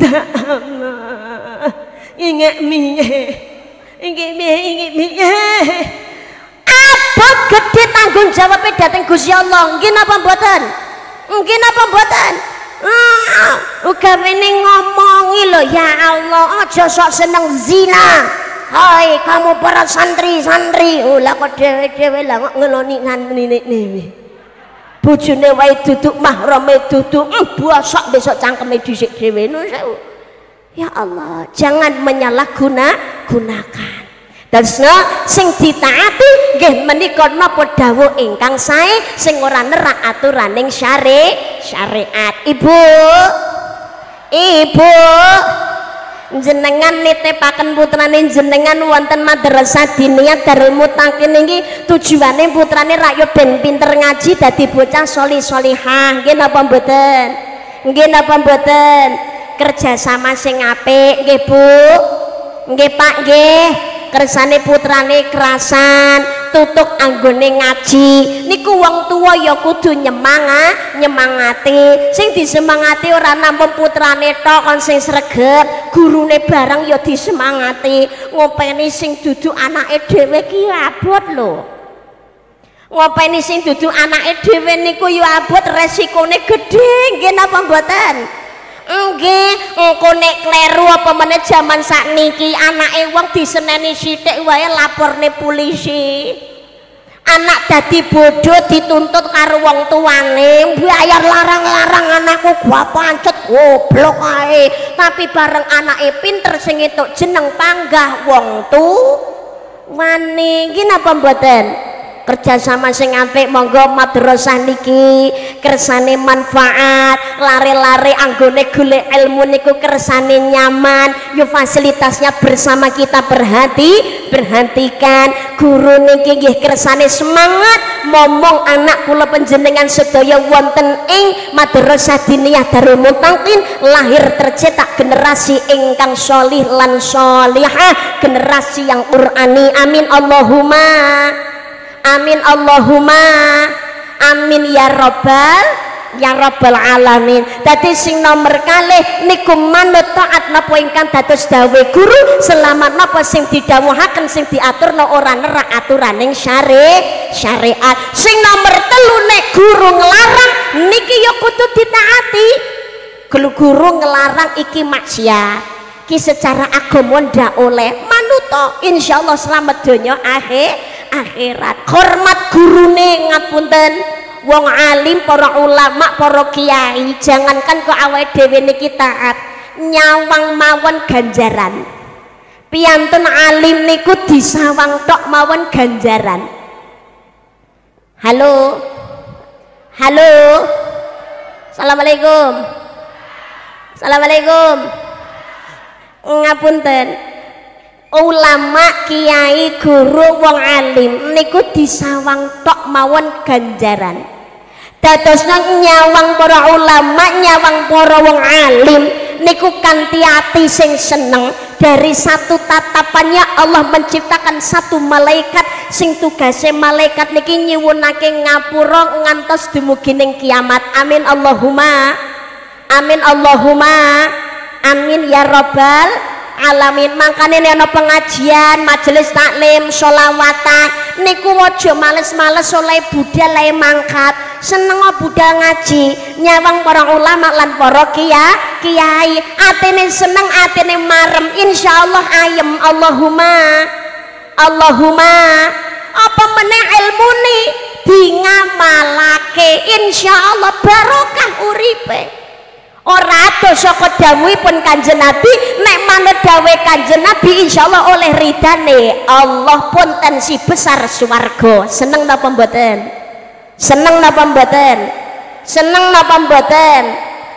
Ya Allah. Ingat miye. Abot gede tanggung jawabnya dateng Gusti Allah. Nggih napa mboten? Nggih napa mboten? Ugamane ngomongi lho, ya Allah, aja sok seneng zina. Hai kamu para santri-santri, lah kok dhewe-dhewe lah kok ngeloni ngene. Bojone wae duduk, mahrame duduk, bosok besok cangkeme dhisik dhewe. Ya Allah, jangan menyalahgunakan. Dasna sing ditaati nggih menika napa dawuh ingkang sae sing ora nerak aturaning syariat. Ibu jenengan nitipaken putrane jenengan wonten madrasah diniyah Darul Muttaqin niki tujuane putrane rakyat ben pinter ngaji dadi bocah sholih-sholihah. Nggih napa mboten? Nggih napa mboten? Kerjasama sing apik nggih Bu. Nggih Pak nggih. Kersane putrane kerasan tutuk anggone ngaji niku wong tua ya kudu nyemangati. Sing disemangati ora namung putrane tok kon sing sregep, gurune bareng ya disemangati. Ngopeni sing dudu anake dhewe ki abot lho. Ngopeni sing dudu anake dhewe niku ya abot, resikone gedhe. Nggih napa mboten? Nggih, engko nek kleru apa meneh jaman sakniki anake wong diseneni sithik wae laporne polisi. Anak dadi bodoh dituntut karo wong tuane, bayar larang-larang anakku gua pancet goblok ae. Tapi bareng anake pinter sing entuk jeneng panggah wong tuane. Iki napa mboten? Kerjasama sing apik monggo madrasah niki kersane manfaat, lare-lare anggone golek ilmu niku kersane nyaman, yo fasilitasnya bersama kita perhatikan. Guru niki nggih kersane semangat momong anak kula panjenengan sedaya wonten ing madrasah diniyah Darul Muttaqin lahir tercetak generasi ingkang sholih lan sholihah, generasi yang qur'ani. Amin Allahumma amin Allahumma amin ya rabbal alamin. Dadi sing nomor kalih niku manut taat napa ingkang dados dawuh guru, selamat napa sing didhawuhaken sing diaturna ora nerak aturaning syariat. Sing nomor telu nek guru nglarang niki ya kudu ditaati. Guru nglarang iki maksiat, ki secara agama ndak oleh, manut insyaallah selamat donya akhirat. Hormat gurune ngapunten wong alim, para ulama, para kiai, jangankan kok awake dhewe niki taat, nyawang mawon ganjaran. Piyantun alim niku disawang tok mawon ganjaran. Halo. Assalamualaikum. Ngapunten. Ulama, kiai, guru, wong alim niku disawang tok mawon ganjaran. Dadosna nyawang para ulama, nyawang para wong alim niku kanthi ati sing seneng. Dari satu tatapannya Allah menciptakan satu malaikat sing tugasnya malaikat niki nyuwunake ngapura ngantos dumugi ning kiamat. Amin Allahumma amin ya rabbal alamin. Makane nek ana pengajian, majelis taklim, sholawatan niku aja males-males oleh budal lae mangkat, seneng budal ngaji, nyawang para ulama lan para kiai, atine seneng, atine marem, insyaallah ayem. Allahumma apa meneh ilmune di ngamalake, insyaallah barokah uripe. ora ado saka dawuhipun Kanjeng Nabi, nek manut dawuh Kanjeng Nabi insyaallah oleh ridane Allah potensi besar swarga. Seneng napa mboten? Seneng napa mboten? Seneng napa mboten?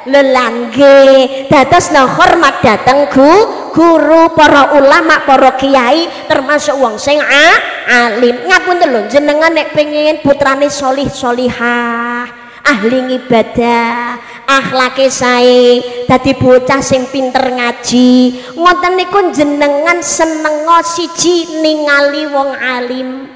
Lelangge dados hormat dateng guru, para ulama, para kiai, termasuk wong sing alim. Ngapunten lho jenengan nek pengen putrane sholih sholihah, ahli ibadah, akhlake sae, dadi bocah sing pinter ngaji, ngoten niku jenengan senenga siji ningali wong alim.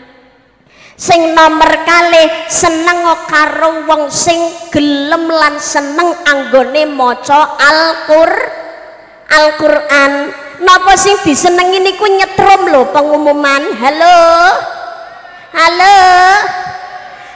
Sing nomor kalih seneng karo wong sing gelem lan seneng anggone maca Al-Qur'an. Napa sing disenengi niku nyetrum lho pengumuman. Halo. Halo.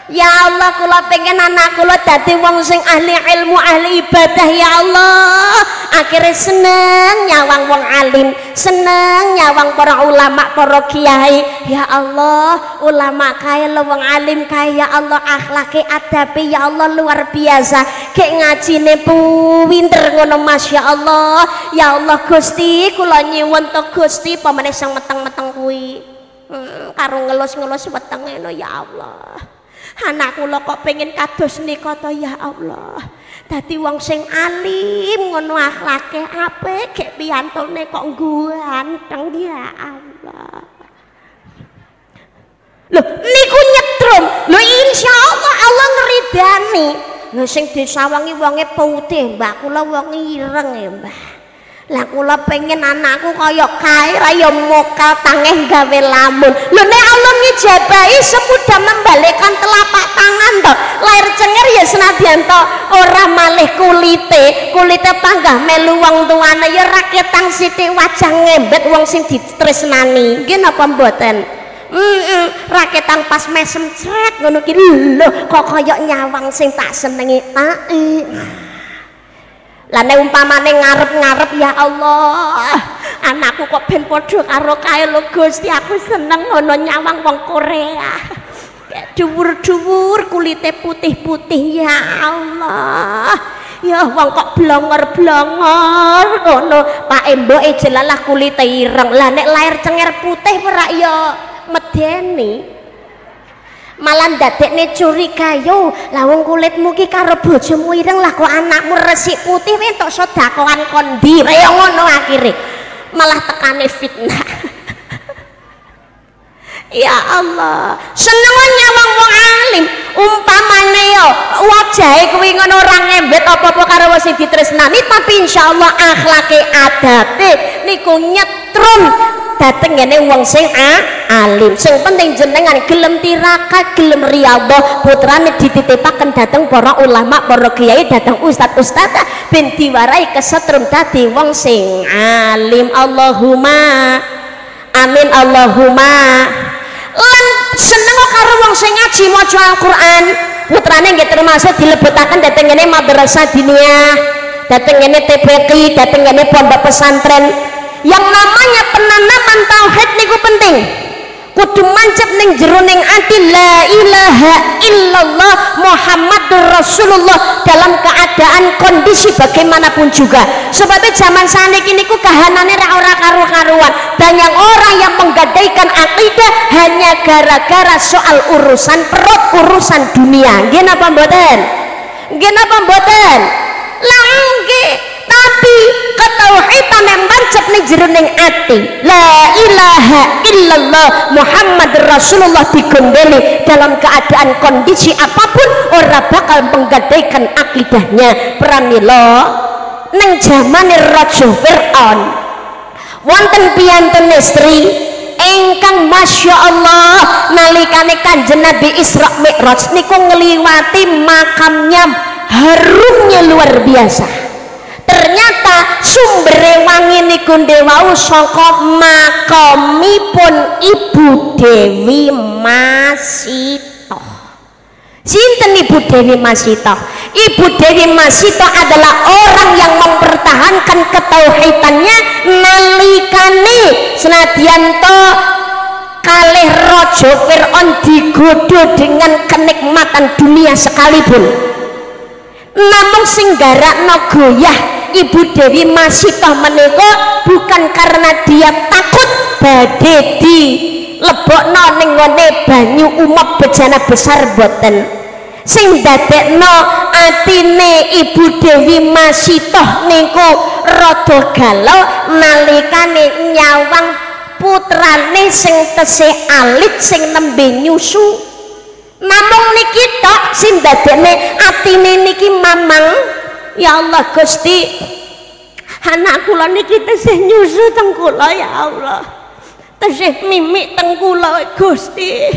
Ya Allah, kula pengen anak kula dadi wong sing ahli ilmu, ahli ibadah ya Allah. Akhirnya seneng nyawang wong alim, seneng nyawang para ulama, para kiai. Ya Allah, ulama kaya lo wong alim kaya ya Allah, akhlake adabe ya Allah luar biasa. Kek ngajine pinter ngono Masya Allah. Ya Allah Gusti, kula nyuwun to Gusti pamane sang meteng-meteng kuwi. Karo ngelus-ngelus wetenge no ya Allah. Anak kula kok pengen kados nika to ya Allah. Dadi wong sing alim ngono akhlake apik, gek piyantune kok ganteng ya Allah. Lho niku nyetrum. Lho insyaallah Allah ngridani. Lho sing disawangi wonge putih, Mbah kula wong ireng ya, Mbah. Lah kula pengen anakku kaya kae ra ya mokal tangeh gawe lamun. Lho nek Allah ngijabahi semudah membalikkan telapak tangan to. Lair cenger ya senadyan to ora malih kulite panggah melu wong tuane ya rakyat tang sithik wajah ngembet wong sing ditresnani. Nggih napa mboten? Raketang pas mesem cret ngono ki lho kok kaya nyawang sing tak senengi lah nek umpamane ngarep-ngarep ya Allah anakku kok ben padha karo kae lho Gusti aku seneng ngono nyawang wong Korea kayak dhuwur-dhuwur kulite putih-putih ya Allah ya wong kok blongor-blongor ngono Pak Emboke jelalah kulite ireng lah nek lair cenger putih ora ya medeni malah ndadekne curiga yo lah wong kulitmu ki karo bojomu ireng lah kok anakmu resik putih entuk sedakoan kondi kaya ngono akhire malah tekane fitnah. Ya Allah seneng nyawang wong alim umpamane yo wajahe kuwi ngono ora ngembet apa-apa karo wong sing ditresnani tapi insyaallah akhlake adabe niku nyetrum dateng ngene wong sing alim. Sing penting jenengan gelem tirakat, gelem riyadhah, putrane dititipaken dateng para ulama, para kiai, dateng ustad-ustadzah ben diwarai kesetrum dadi wong sing alim. Allahumma amin Allahumma. Lan seneng karo wong sing ngaji maca Al-Qur'an. Putrane nggih termasuk dilebetaken dateng ngene madrasah diniyah, dateng ngene TPQ, dateng ngene pondok pesantren. Yang namanya penanaman tauhid niku penting kudu mancep ning jero ning ati la ilaha illallah Muhammadur Rasulullah dalam keadaan kondisi bagaimanapun juga sebabnya zaman saniki niku kahanane ora karu-karuan banyak orang yang menggadaikan akidah hanya gara-gara soal urusan perut urusan dunia nggih napa mboten nggih napa mboten lah nggih tapi ketauhidan yang mancep ning jero ning ati la ilaha illallah Muhammadur Rasulullah digondeli dalam keadaan kondisi apapun ora bakal menggadaikan akidahnya. Pranila ning zamane Raja Fir'aun wonten piyantun istri ingkang Masya Allah nalikane Kanjeng Nabi Isra Mi'raj niku ngliwati makamnya harumnya luar biasa. Ternyata sumber wangi niku ndewau saka makamipun Ibu Dewi Masitoh. Sinten Ibu Dewi Masitoh? Ibu Dewi Masitoh adalah orang yang mempertahankan ketauhidannya nalikane senadyan to kalih Raja Fir'aun digoda dengan kenikmatan dunia sekalipun. Namung sing garakno goyah Ibu Dewi Masitoh menika bukan karena dia takut badhe di lebokno ning ngone banyu umep bejana besar boten. Sing dadekno atine Ibu Dewi Masitoh niku rada galau nalikane nyawang putrane sing tesih alit sing nembe nyusu. Namung niki tok sing dadekne atine niki mamang. Ya Allah Gusti, anak kula niki tesih nyusu teng kula ya Allah. Tesih mimik teng kula Gusti.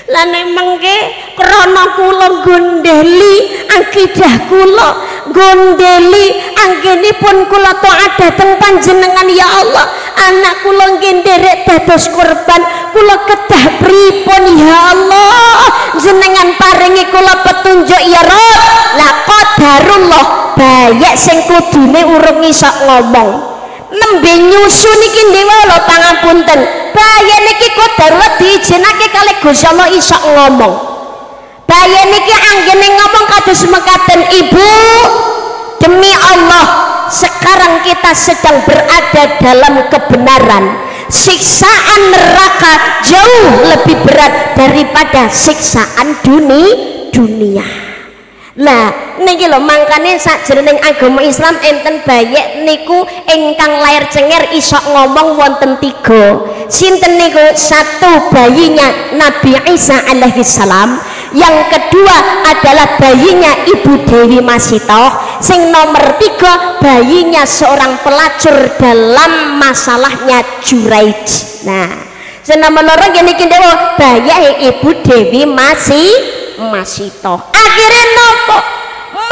Lah nek mengke krana kula gondeli akidah kula, gondeli anggenipun kula taat dhateng panjenengan ya Allah. Anak kula nggih nderek dados korban, kula kedah pripun ya Allah. Jenengan paringi kula petunjuk ya Rabb. Lah qadarullah bayek sing kudune urung iso ngomong. Nembe nyusu niki ndewe lho pangapunten. Bayi niki qadarullah diizinake kalih Gusti Allah iso ngomong. Bayi niki anggene ngomong kados mekaten, Ibu, demi Allah sekarang kita sedang berada dalam kebenaran. Siksaan neraka jauh lebih berat daripada siksaan dunia. Lah niki lho mangkane sakjroning agama Islam enten bayek niku ingkang lair cenger iso ngomong wonten 3. Sinten niku? Satu, bayinya Nabi Isa alaihi salam. Yang kedua adalah bayinya Ibu Dewi Masitoh. Sing nomor 3 bayinya seorang pelacur dalam masalahnya Juraij. Nah, sing nomor 2 gini dewa bayek Ibu Dewi Masitoh. Akhirnya nopo?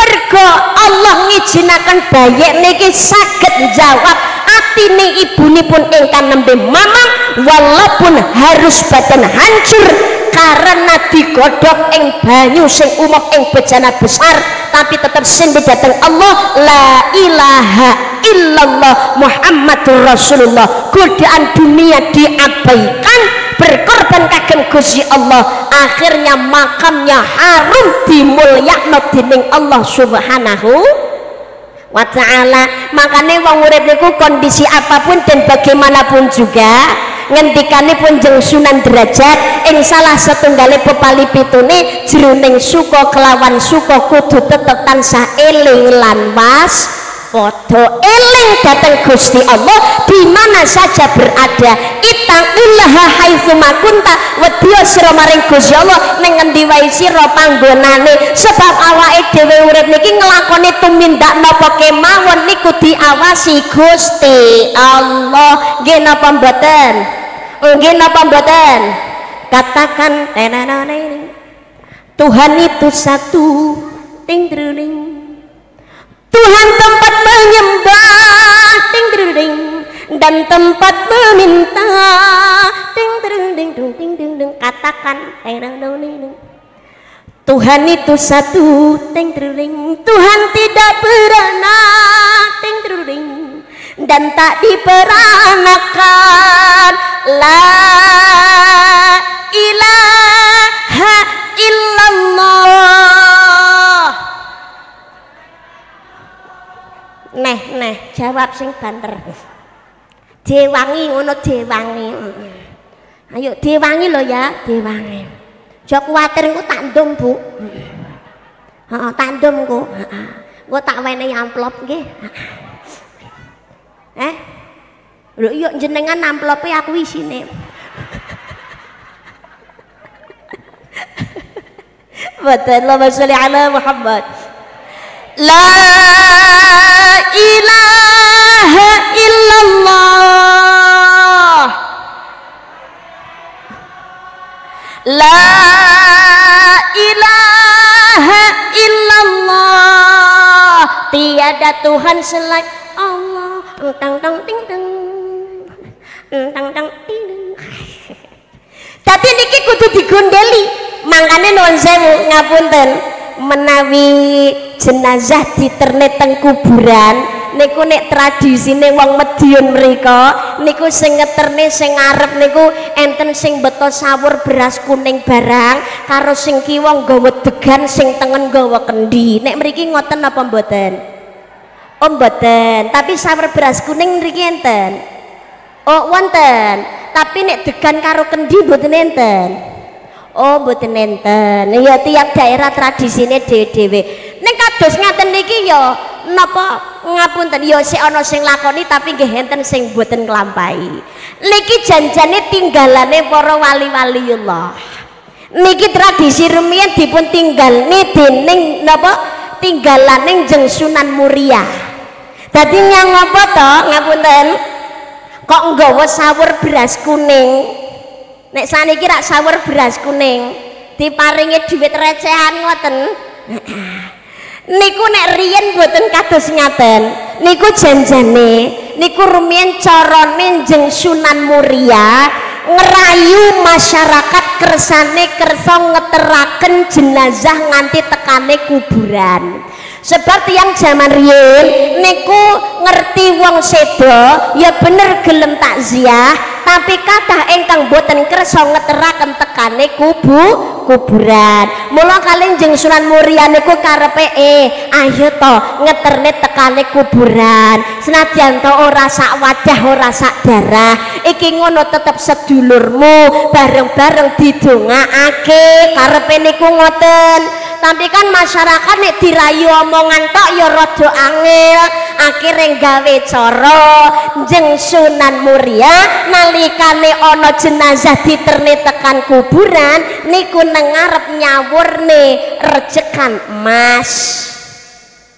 Mergo Allah ngijinaken bayek niki saged jawab atine ibunipun ingkang nembe mamang, walaupun harus badan hancur karena digodhog ing banyu sing umum ing bejana besar, tapi tetap sendiri datang Allah. La ilaha illallah Muhammadur Rasulullah. Godaan dunia diabaikan, berkorban kagem Gusti Allah. Akhirnya makamnya harum dimulyakno dening Allah Subhanahu wa ta'ala. Makanya wong urip niku kondisi apapun dan bagaimanapun juga ngendikanipun jeung Sunan Derajat ing salah setunggali pepali pitune jroning suka kelawan suka kudu tetep tansah eling lan waspada. Eling dateng Gusti Allah di mana saja berada. Ittaqillaha haitsu ma kunta, wedya sira maring Gusti Allah ning ngendi wae sira panggonane. Sebab awake dhewe urip niki nglakoni tumindak napa kemawon niku diawasi Gusti Allah. Nggih napa mboten? Nggih napa mboten? Katakan Tuhan itu satu, ting dring. Tuhan tempat menyembah, ting dring, dan tempat meminta, ting dring, ting dring. Katakan Tuhan itu satu, ting dring. Tuhan tidak beranak, ting dring, dan tak diperanakan. La ilaha illallah. Neh jawab sing banter. Dewangi ngono, dewangi. Ayo dewangi lo ya, dewangi. Aja kuwatir engko tak ndum, Bu. Heeh, tak ndum engko. Heeh. Engko tak wenehi amplop nggih. Lho iya jenengan amplope aku isine. Allahumma sholli ala Muhammad. La ilaha illallah. La ilaha illallah. Tiada Tuhan selain Allah. Tang tang ting tang. Tang tang ting tang. Tapi niki kudu digondeli. Mangkane nuwun sewu ngapunten, menawi jenazah diternet teng kuburan niku nek tradisine wong Madiun mriko niku sing ngeterne sing ngarep niku enten sing beto sawur beras kuning barang karo sing kiwa nggawa degan sing tengen nggawa kendi. Nek mriki ngoten apa mboten? Oh mboten, tapi sawur beras kuning mriki enten. Oh wonten, tapi nek degan karo kendi mboten enten. Oh mboten enten. Ya tiap daerah tradisine dhewe-dhewe. Nek kados ngaten niki ya napa ngapunten ya sik ana sing lakoni tapi nggih enten sing mboten nglampahi. Niki janjane tinggalane para wali-waliullah. Niki tradisi rumiyin dipun tinggalne dening napa tinggalane Jeng Sunan Muria. Dadi nyang apa to ngapunten kok nggawa sawur beras kuning. Nek saniki rak sawur beras kuning diparingi dhuwit recehan ngoten. Niku nek riyen mboten kados ngaten. Niku janjane niku rumiyin carane Jeng Sunan Muria ngerayu masyarakat kersane kersa ngeteraken jenazah nganti tekane kuburan. Sebab yang zaman riyen niku ngerti wong sedo ya bener gelem takziah tapi kathah ingkang boten kersa ngeteraken tekane kuburan. Mula kalih Jeng Sunan Muria niku karepe ayo to ngeterne tekane kuburan. Senadyan to ora sak wadah ora sak darah. Iki ngono tetep sedulurmu bareng-bareng didongaake karepe niku ngoten. Tapi kan masyarakat nek dirayu omongan tok ya rada angel. Akhire gawe cara Jeng Sunan Muria nalikane ana jenazah diterne tekan kuburan niku nang ngarep nyawurne rejekan emas.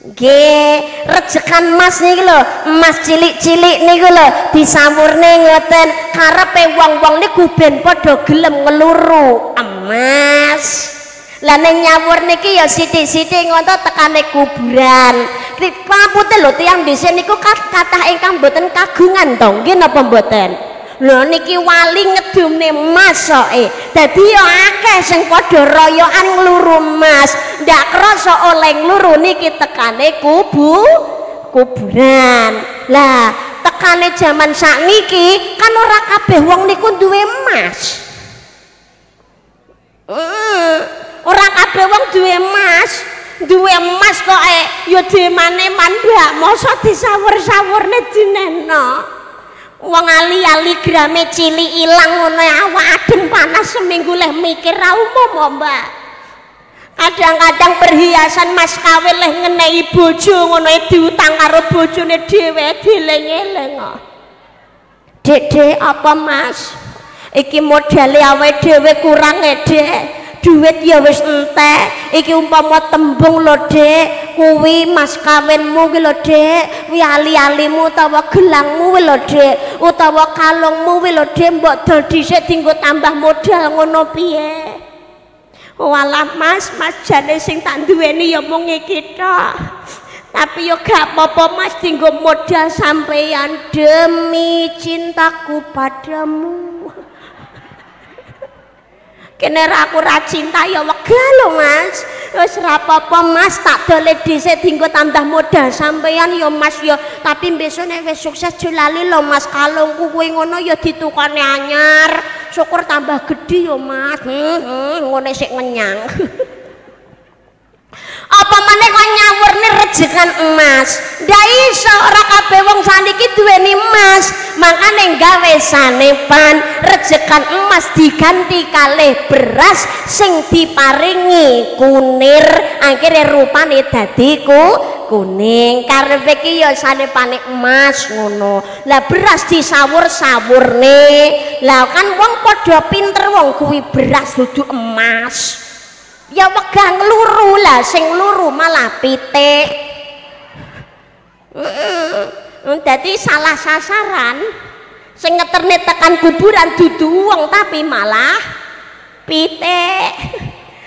Nggih, rejekan emas niki lho, emas cilik-cilik niku lho disawurne ngoten karepe wong-wong niku ben padha gelem ngeluru emas. Lah ning nyawur niki ya sithik-sithik ngono tekane kuburan. Kapute lho tiyang dhisik niku kathah ingkang mboten kagungan to. Nggih napa mboten? Lho niki wali ngedumne emas soke. Dadi ya akeh sing padha royokan ngluru emas. Ndak krasa oleh ngluru niki tekane kuburan. Lah tekane jaman sakniki kan ora kabeh wong niku duwe emas. Ora kabeh wong duwe emas kok ya dimane-man mbak mosok disawur-sawurne dineno. Wong ali-ali grame cilik ilang ngono awak adem panas seminggu leh mikir ra umum mbak. Kadang-kadang perhiasan mas kawin leh ngenehi bojo ngono diutang karo bojone dhewe dileng-eleng. Dek apa mas? Iki modale awake dhewe kurang Dek. Duit ya wis entek. Iki umpama tembung lho Dek, kuwi mas kawinmu ki lho Dek, kuwi ali-alimu utawa gelangmu kuwi lho Dek, utawa kalungmu kuwi lho Dek, mbok dol dhisik dienggo tambah modal ngono piye? Walah mas jane sing tak duweni ya mung iki tok. Tapi yo gak apa-apa mas dienggo modal sampeyan demi cintaku padamu. Kene aku ra cinta ya wegah lho mas. Wis ra apa-apa mas tak dole dhisik dienggo tambah modal sampeyan ya mas ya. Tapi besok nek wis sukses jolali lho mas kalungku kuwi ngono ya ditukane anyar. Syukur tambah gedhi ya mas. Ngene sik ngenyang. Apa meneh kok nyawurne rejekan emas? Ndak iso ora kabeh wong saniki duweni emas. Makane gawe sanepan rejekan emas diganti kalih beras sing diparingi kunir, akhire rupane dadi kuning. Karepe iki ya sanepane emas ngono. Lah beras disawur-sawurne. Lah kan wong padha pinter wong kuwi beras dudu emas. Ya wegah ngluru lah sing ngluru malah pitik. Dadi salah sasaran. Sing ngeterne tekan kuburan dudu wong tapi malah pitik.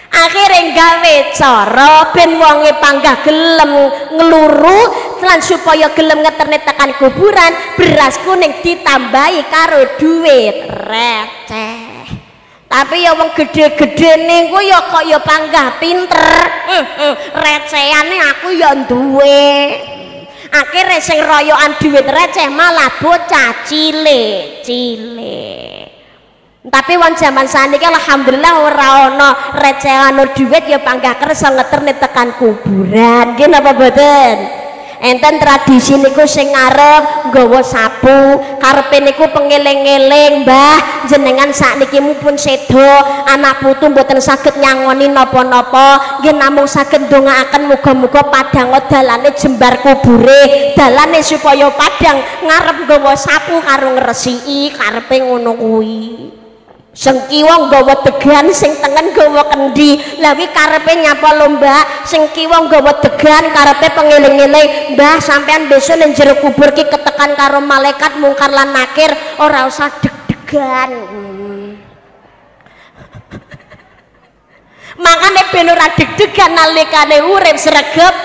Akhire gawe cara ben wonge panggah gelem ngluru lan supaya gelem ngeterne tekan kuburan beras kuning ditambahi karo duit receh. Tapi ya wong gede-gede niku ya kok ya panggah pinter. Recehane aku ya duwe. akhirnya sing royokan duit receh malah bocah cilik. Tapi wong jaman saniki alhamdulillah ora ana recehan duit ya panggah kersa ngeterne tekan kuburan. Nggih napa mboten? Enten tradisi niku sing ngarep nggawa sapu, karepe niku pengeling-eling Mbah jenengan sakniki mumpun sedo, anak putu mboten saged nyangoni napa-napa, nggih namung saged ndongaaken muga-muga padhang dalane jembar kubure, dalane supaya padhang ngarep nggawa sapu karo ngresiki karepe ngono kuwi. Sing kiwa nggawa degan, sing tengen nggawa kendi. Lah wi karepe nyapa lho Mbak, sing kiwa nggawa degan karepe pengeling-eling Mbah sampean besok ning jero kubur ki ketekan karo malaikat mungkar lan nakir, ora usah deg-degan. Makane ben ora deg-degan nalikane urip sregep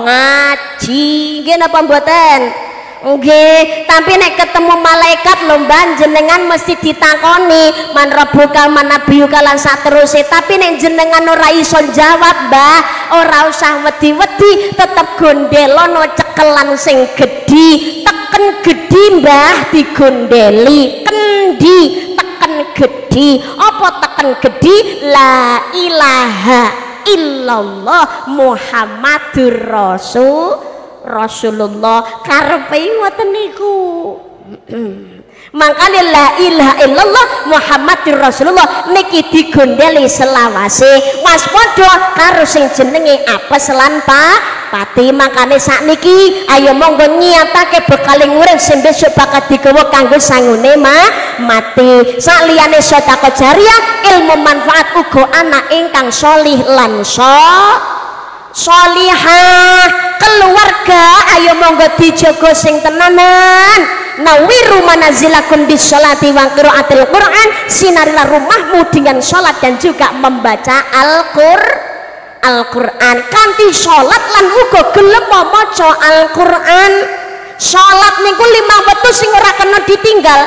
ngaji. Nggih napa mboten? Nggih, tapi nek ketemu malaikat lho Mbah jenengan mesti ditakoni man rabbuka man nabiyuka lan saterusé. Tapi nek jenengan ora iso jawab Mbah, ora usah wedi-wedi, tetep gondelono cekelan sing gedhi. Teken gedhi Mbah digondeli, kendi teken gedhi. Apa teken gedhi? La ilaha illallah Muhammadur Rasulullah karepe ngoten niku. Mangkane la ilaha illallah Muhammadur Rasulullah niki digondeli selawase waspada karo sing jenenge apes lan pati. Makane sakniki ayo monggo nyiapake bekaling urip sing besok bakal digawa kanggo sangune mati. Saliyane sedekah jariah, ilmu manfaat uga anak ingkang sholih lan sholihah. Keluarga ayo monggo dijogo sing tenanan. Nawiru manazilakum bisolati wa qiraatil Quran, sinarilah rumahmu dengan sholat dan juga membaca Al-Quran. Kanthi sholat lan uga gelem maca Al-Quran. Sholat niku 5 wektu sing ora kena ditinggal.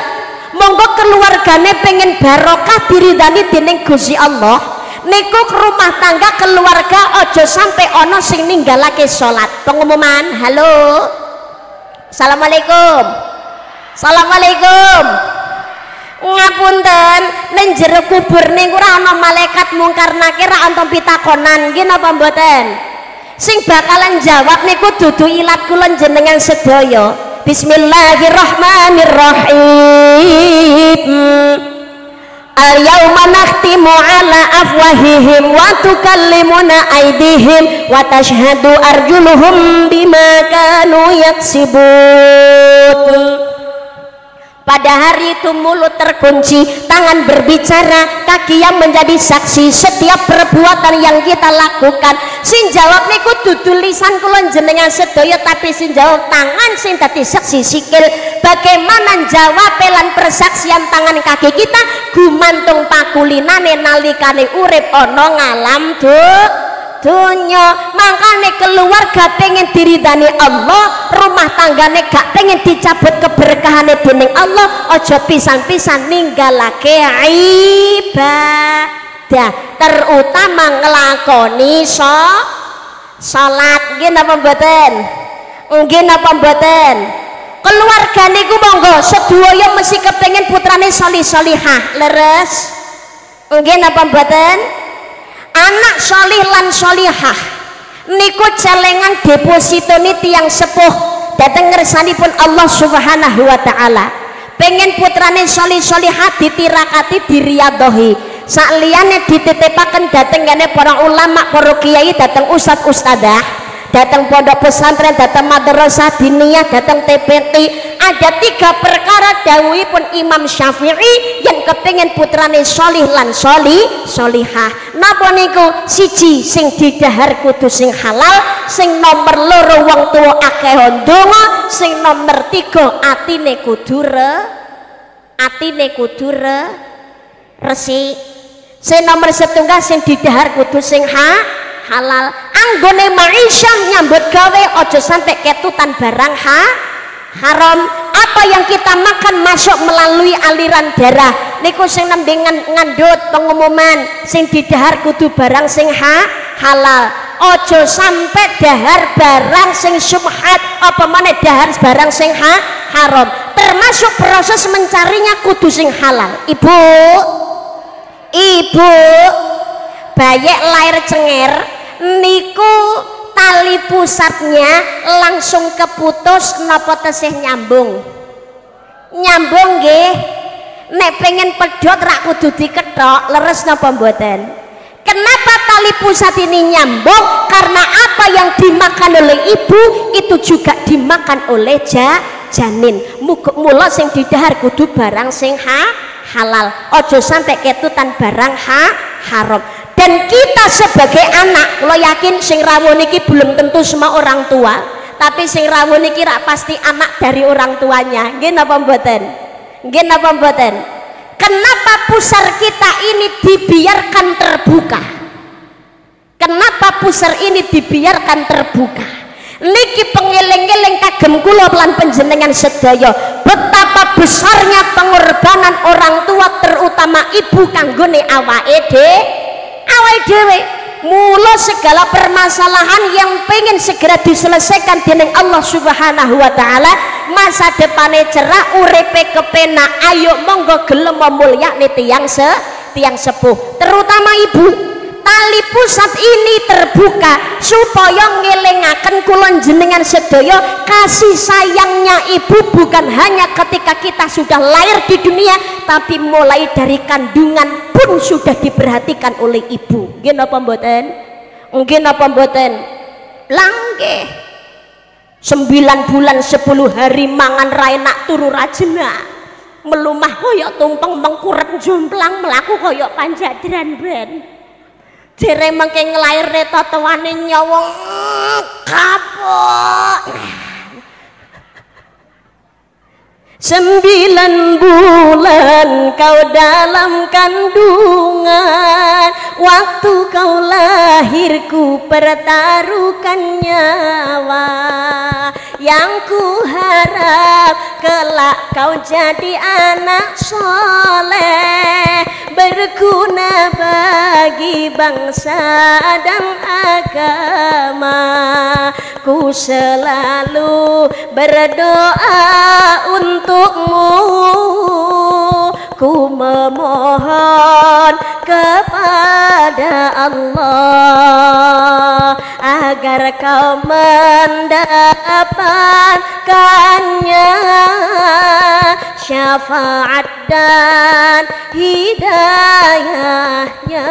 Monggo keluargane pengen barokah diridani dening Gusti Allah, niku rumah tangga keluarga ojo sampai ono sing ninggalake sholat. Pengumuman, halo, assalamualaikum, assalamualaikum. Ngapunten, ning jero kubur niku ora ana malaikat mungkar nakir, ra ana pitakonan. Nggih napa mboten? Sing bakalan jawab niku dudu ilat kula jenengan sedaya. Bismillahirrahmanirrahim. Al-yawma nakhtimu ala afwahihim wa tukallimuna aydihim wa tashhadu arjuluhum bima kanu yaksibun. Pada hari itu mulut terkunci, tangan berbicara, kaki yang menjadi saksi setiap perbuatan yang kita lakukan. Sing jawab niku dudu lisan kula jenengan sedaya, tapi sing jawab tangan sing dadi saksi sikil. Bagaimana jawab lan persaksian tangan kaki kita gumantung pakulinane nalikane urip ana ngalam dunya. Makane keluarga pengen diridani Allah, rumah tanggane gak pengen dicabut keberkahane dening Allah, ojo pisan-pisan ninggalake ibadah, terutama ngelakoni salat. Nggih napa mboten? Nggih napa mboten? Keluarga niku monggo sedaya mesti kepengen putrane sholih-sholihah, leres. Nggih napa mboten? Anak sholih lan sholihah niku celengan depositone tiyang sepuh dateng ngersanipun Allah Subhanahu wa taala. Pengen putrane sholih sholihah ditirakati diriyadhahi, sakliyane dititipaken dateng kene para ulama, para kiai, dateng ustad ustadah, dateng pondok pesantren, dateng madrasah diniyah, dateng TPT. Ada 3 perkara dawuhipun Imam Syafi'i yang kepengen putrane sholih lan sholihah. Napa niku? Siji, sing didahar kudu sing halal, sing nomor 2 wong tuwa akeh ndonga, sing nomor 3 atine kudu resik. Sing nomor 1 sing didahar kudu sing halal. Anggone ma'isyah nyambut gawe ojo sampai ketutan barang haram. Apa yang kita makan masuk melalui aliran darah niku sing nembe ngandut. Pengumuman sing didahar kudu barang sing halal. ojo sampai dahar barang sing subhat apa mana dahar barang sing haram. Termasuk proses mencarinya kudu sing halal. Ibu bayek lahir cenger niku tali pusatnya langsung keputus napa tesih nyambung nggih. Nek pengen pedhot rak kudu dikethok leres napa mboten? Kenapa tali pusat ini nyambung? Karena apa yang dimakan oleh ibu itu juga dimakan oleh janin. Mula sing didahar kudu barang sing halal, ojo sampai ketutan barang haram. Dan kita sebagai anak, lo yakin sing rawuh niki belum tentu semua orang tua, tapi sing rawuh niki rak pasti anak dari orang tuanya. Nggih napa mboten? Nggih napa mboten? Kenapa pusar kita ini dibiarkan terbuka? Kenapa pusar ini dibiarkan terbuka? Niki pengeling-eling kagem kula lan panjenengan sedaya, betapa besarnya pengorbanan orang tua terutama ibu kanggone awake dhewe. Mula segala permasalahan yang pengen segera diselesaikan dening Allah Subhanahu wa taala, masa depane cerah, uripe kepenak, ayo monggo gelem mulyakne tiyang sepuh, terutama ibu. Tali pusat ini terbuka supaya ngelingaken kula jenengan sedaya kasih sayangnya ibu bukan hanya ketika kita sudah lahir di dunia, tapi mulai dari kandungan pun sudah diperhatikan oleh ibu. Nggih napa mboten? Nggih napa mboten? Langge 9 bulan 10 hari mangan ra enak turu ra jenak, melumah koyo tumpeng mengkuret jomplang melaku koyo panjadran ben. Jere mengke nglairne totoane nyawang kapok. 9 bulan kau dalam kandungan, waktu kau lahirku pertaruhkan nyawa. Yang ku harap kelak kau jadi anak soleh, berguna bagi bangsa dan agama. Ku selalu berdoa untukmu, ku memohon kepada Allah agar kau mendapatkannya syafaat dan hidayahnya.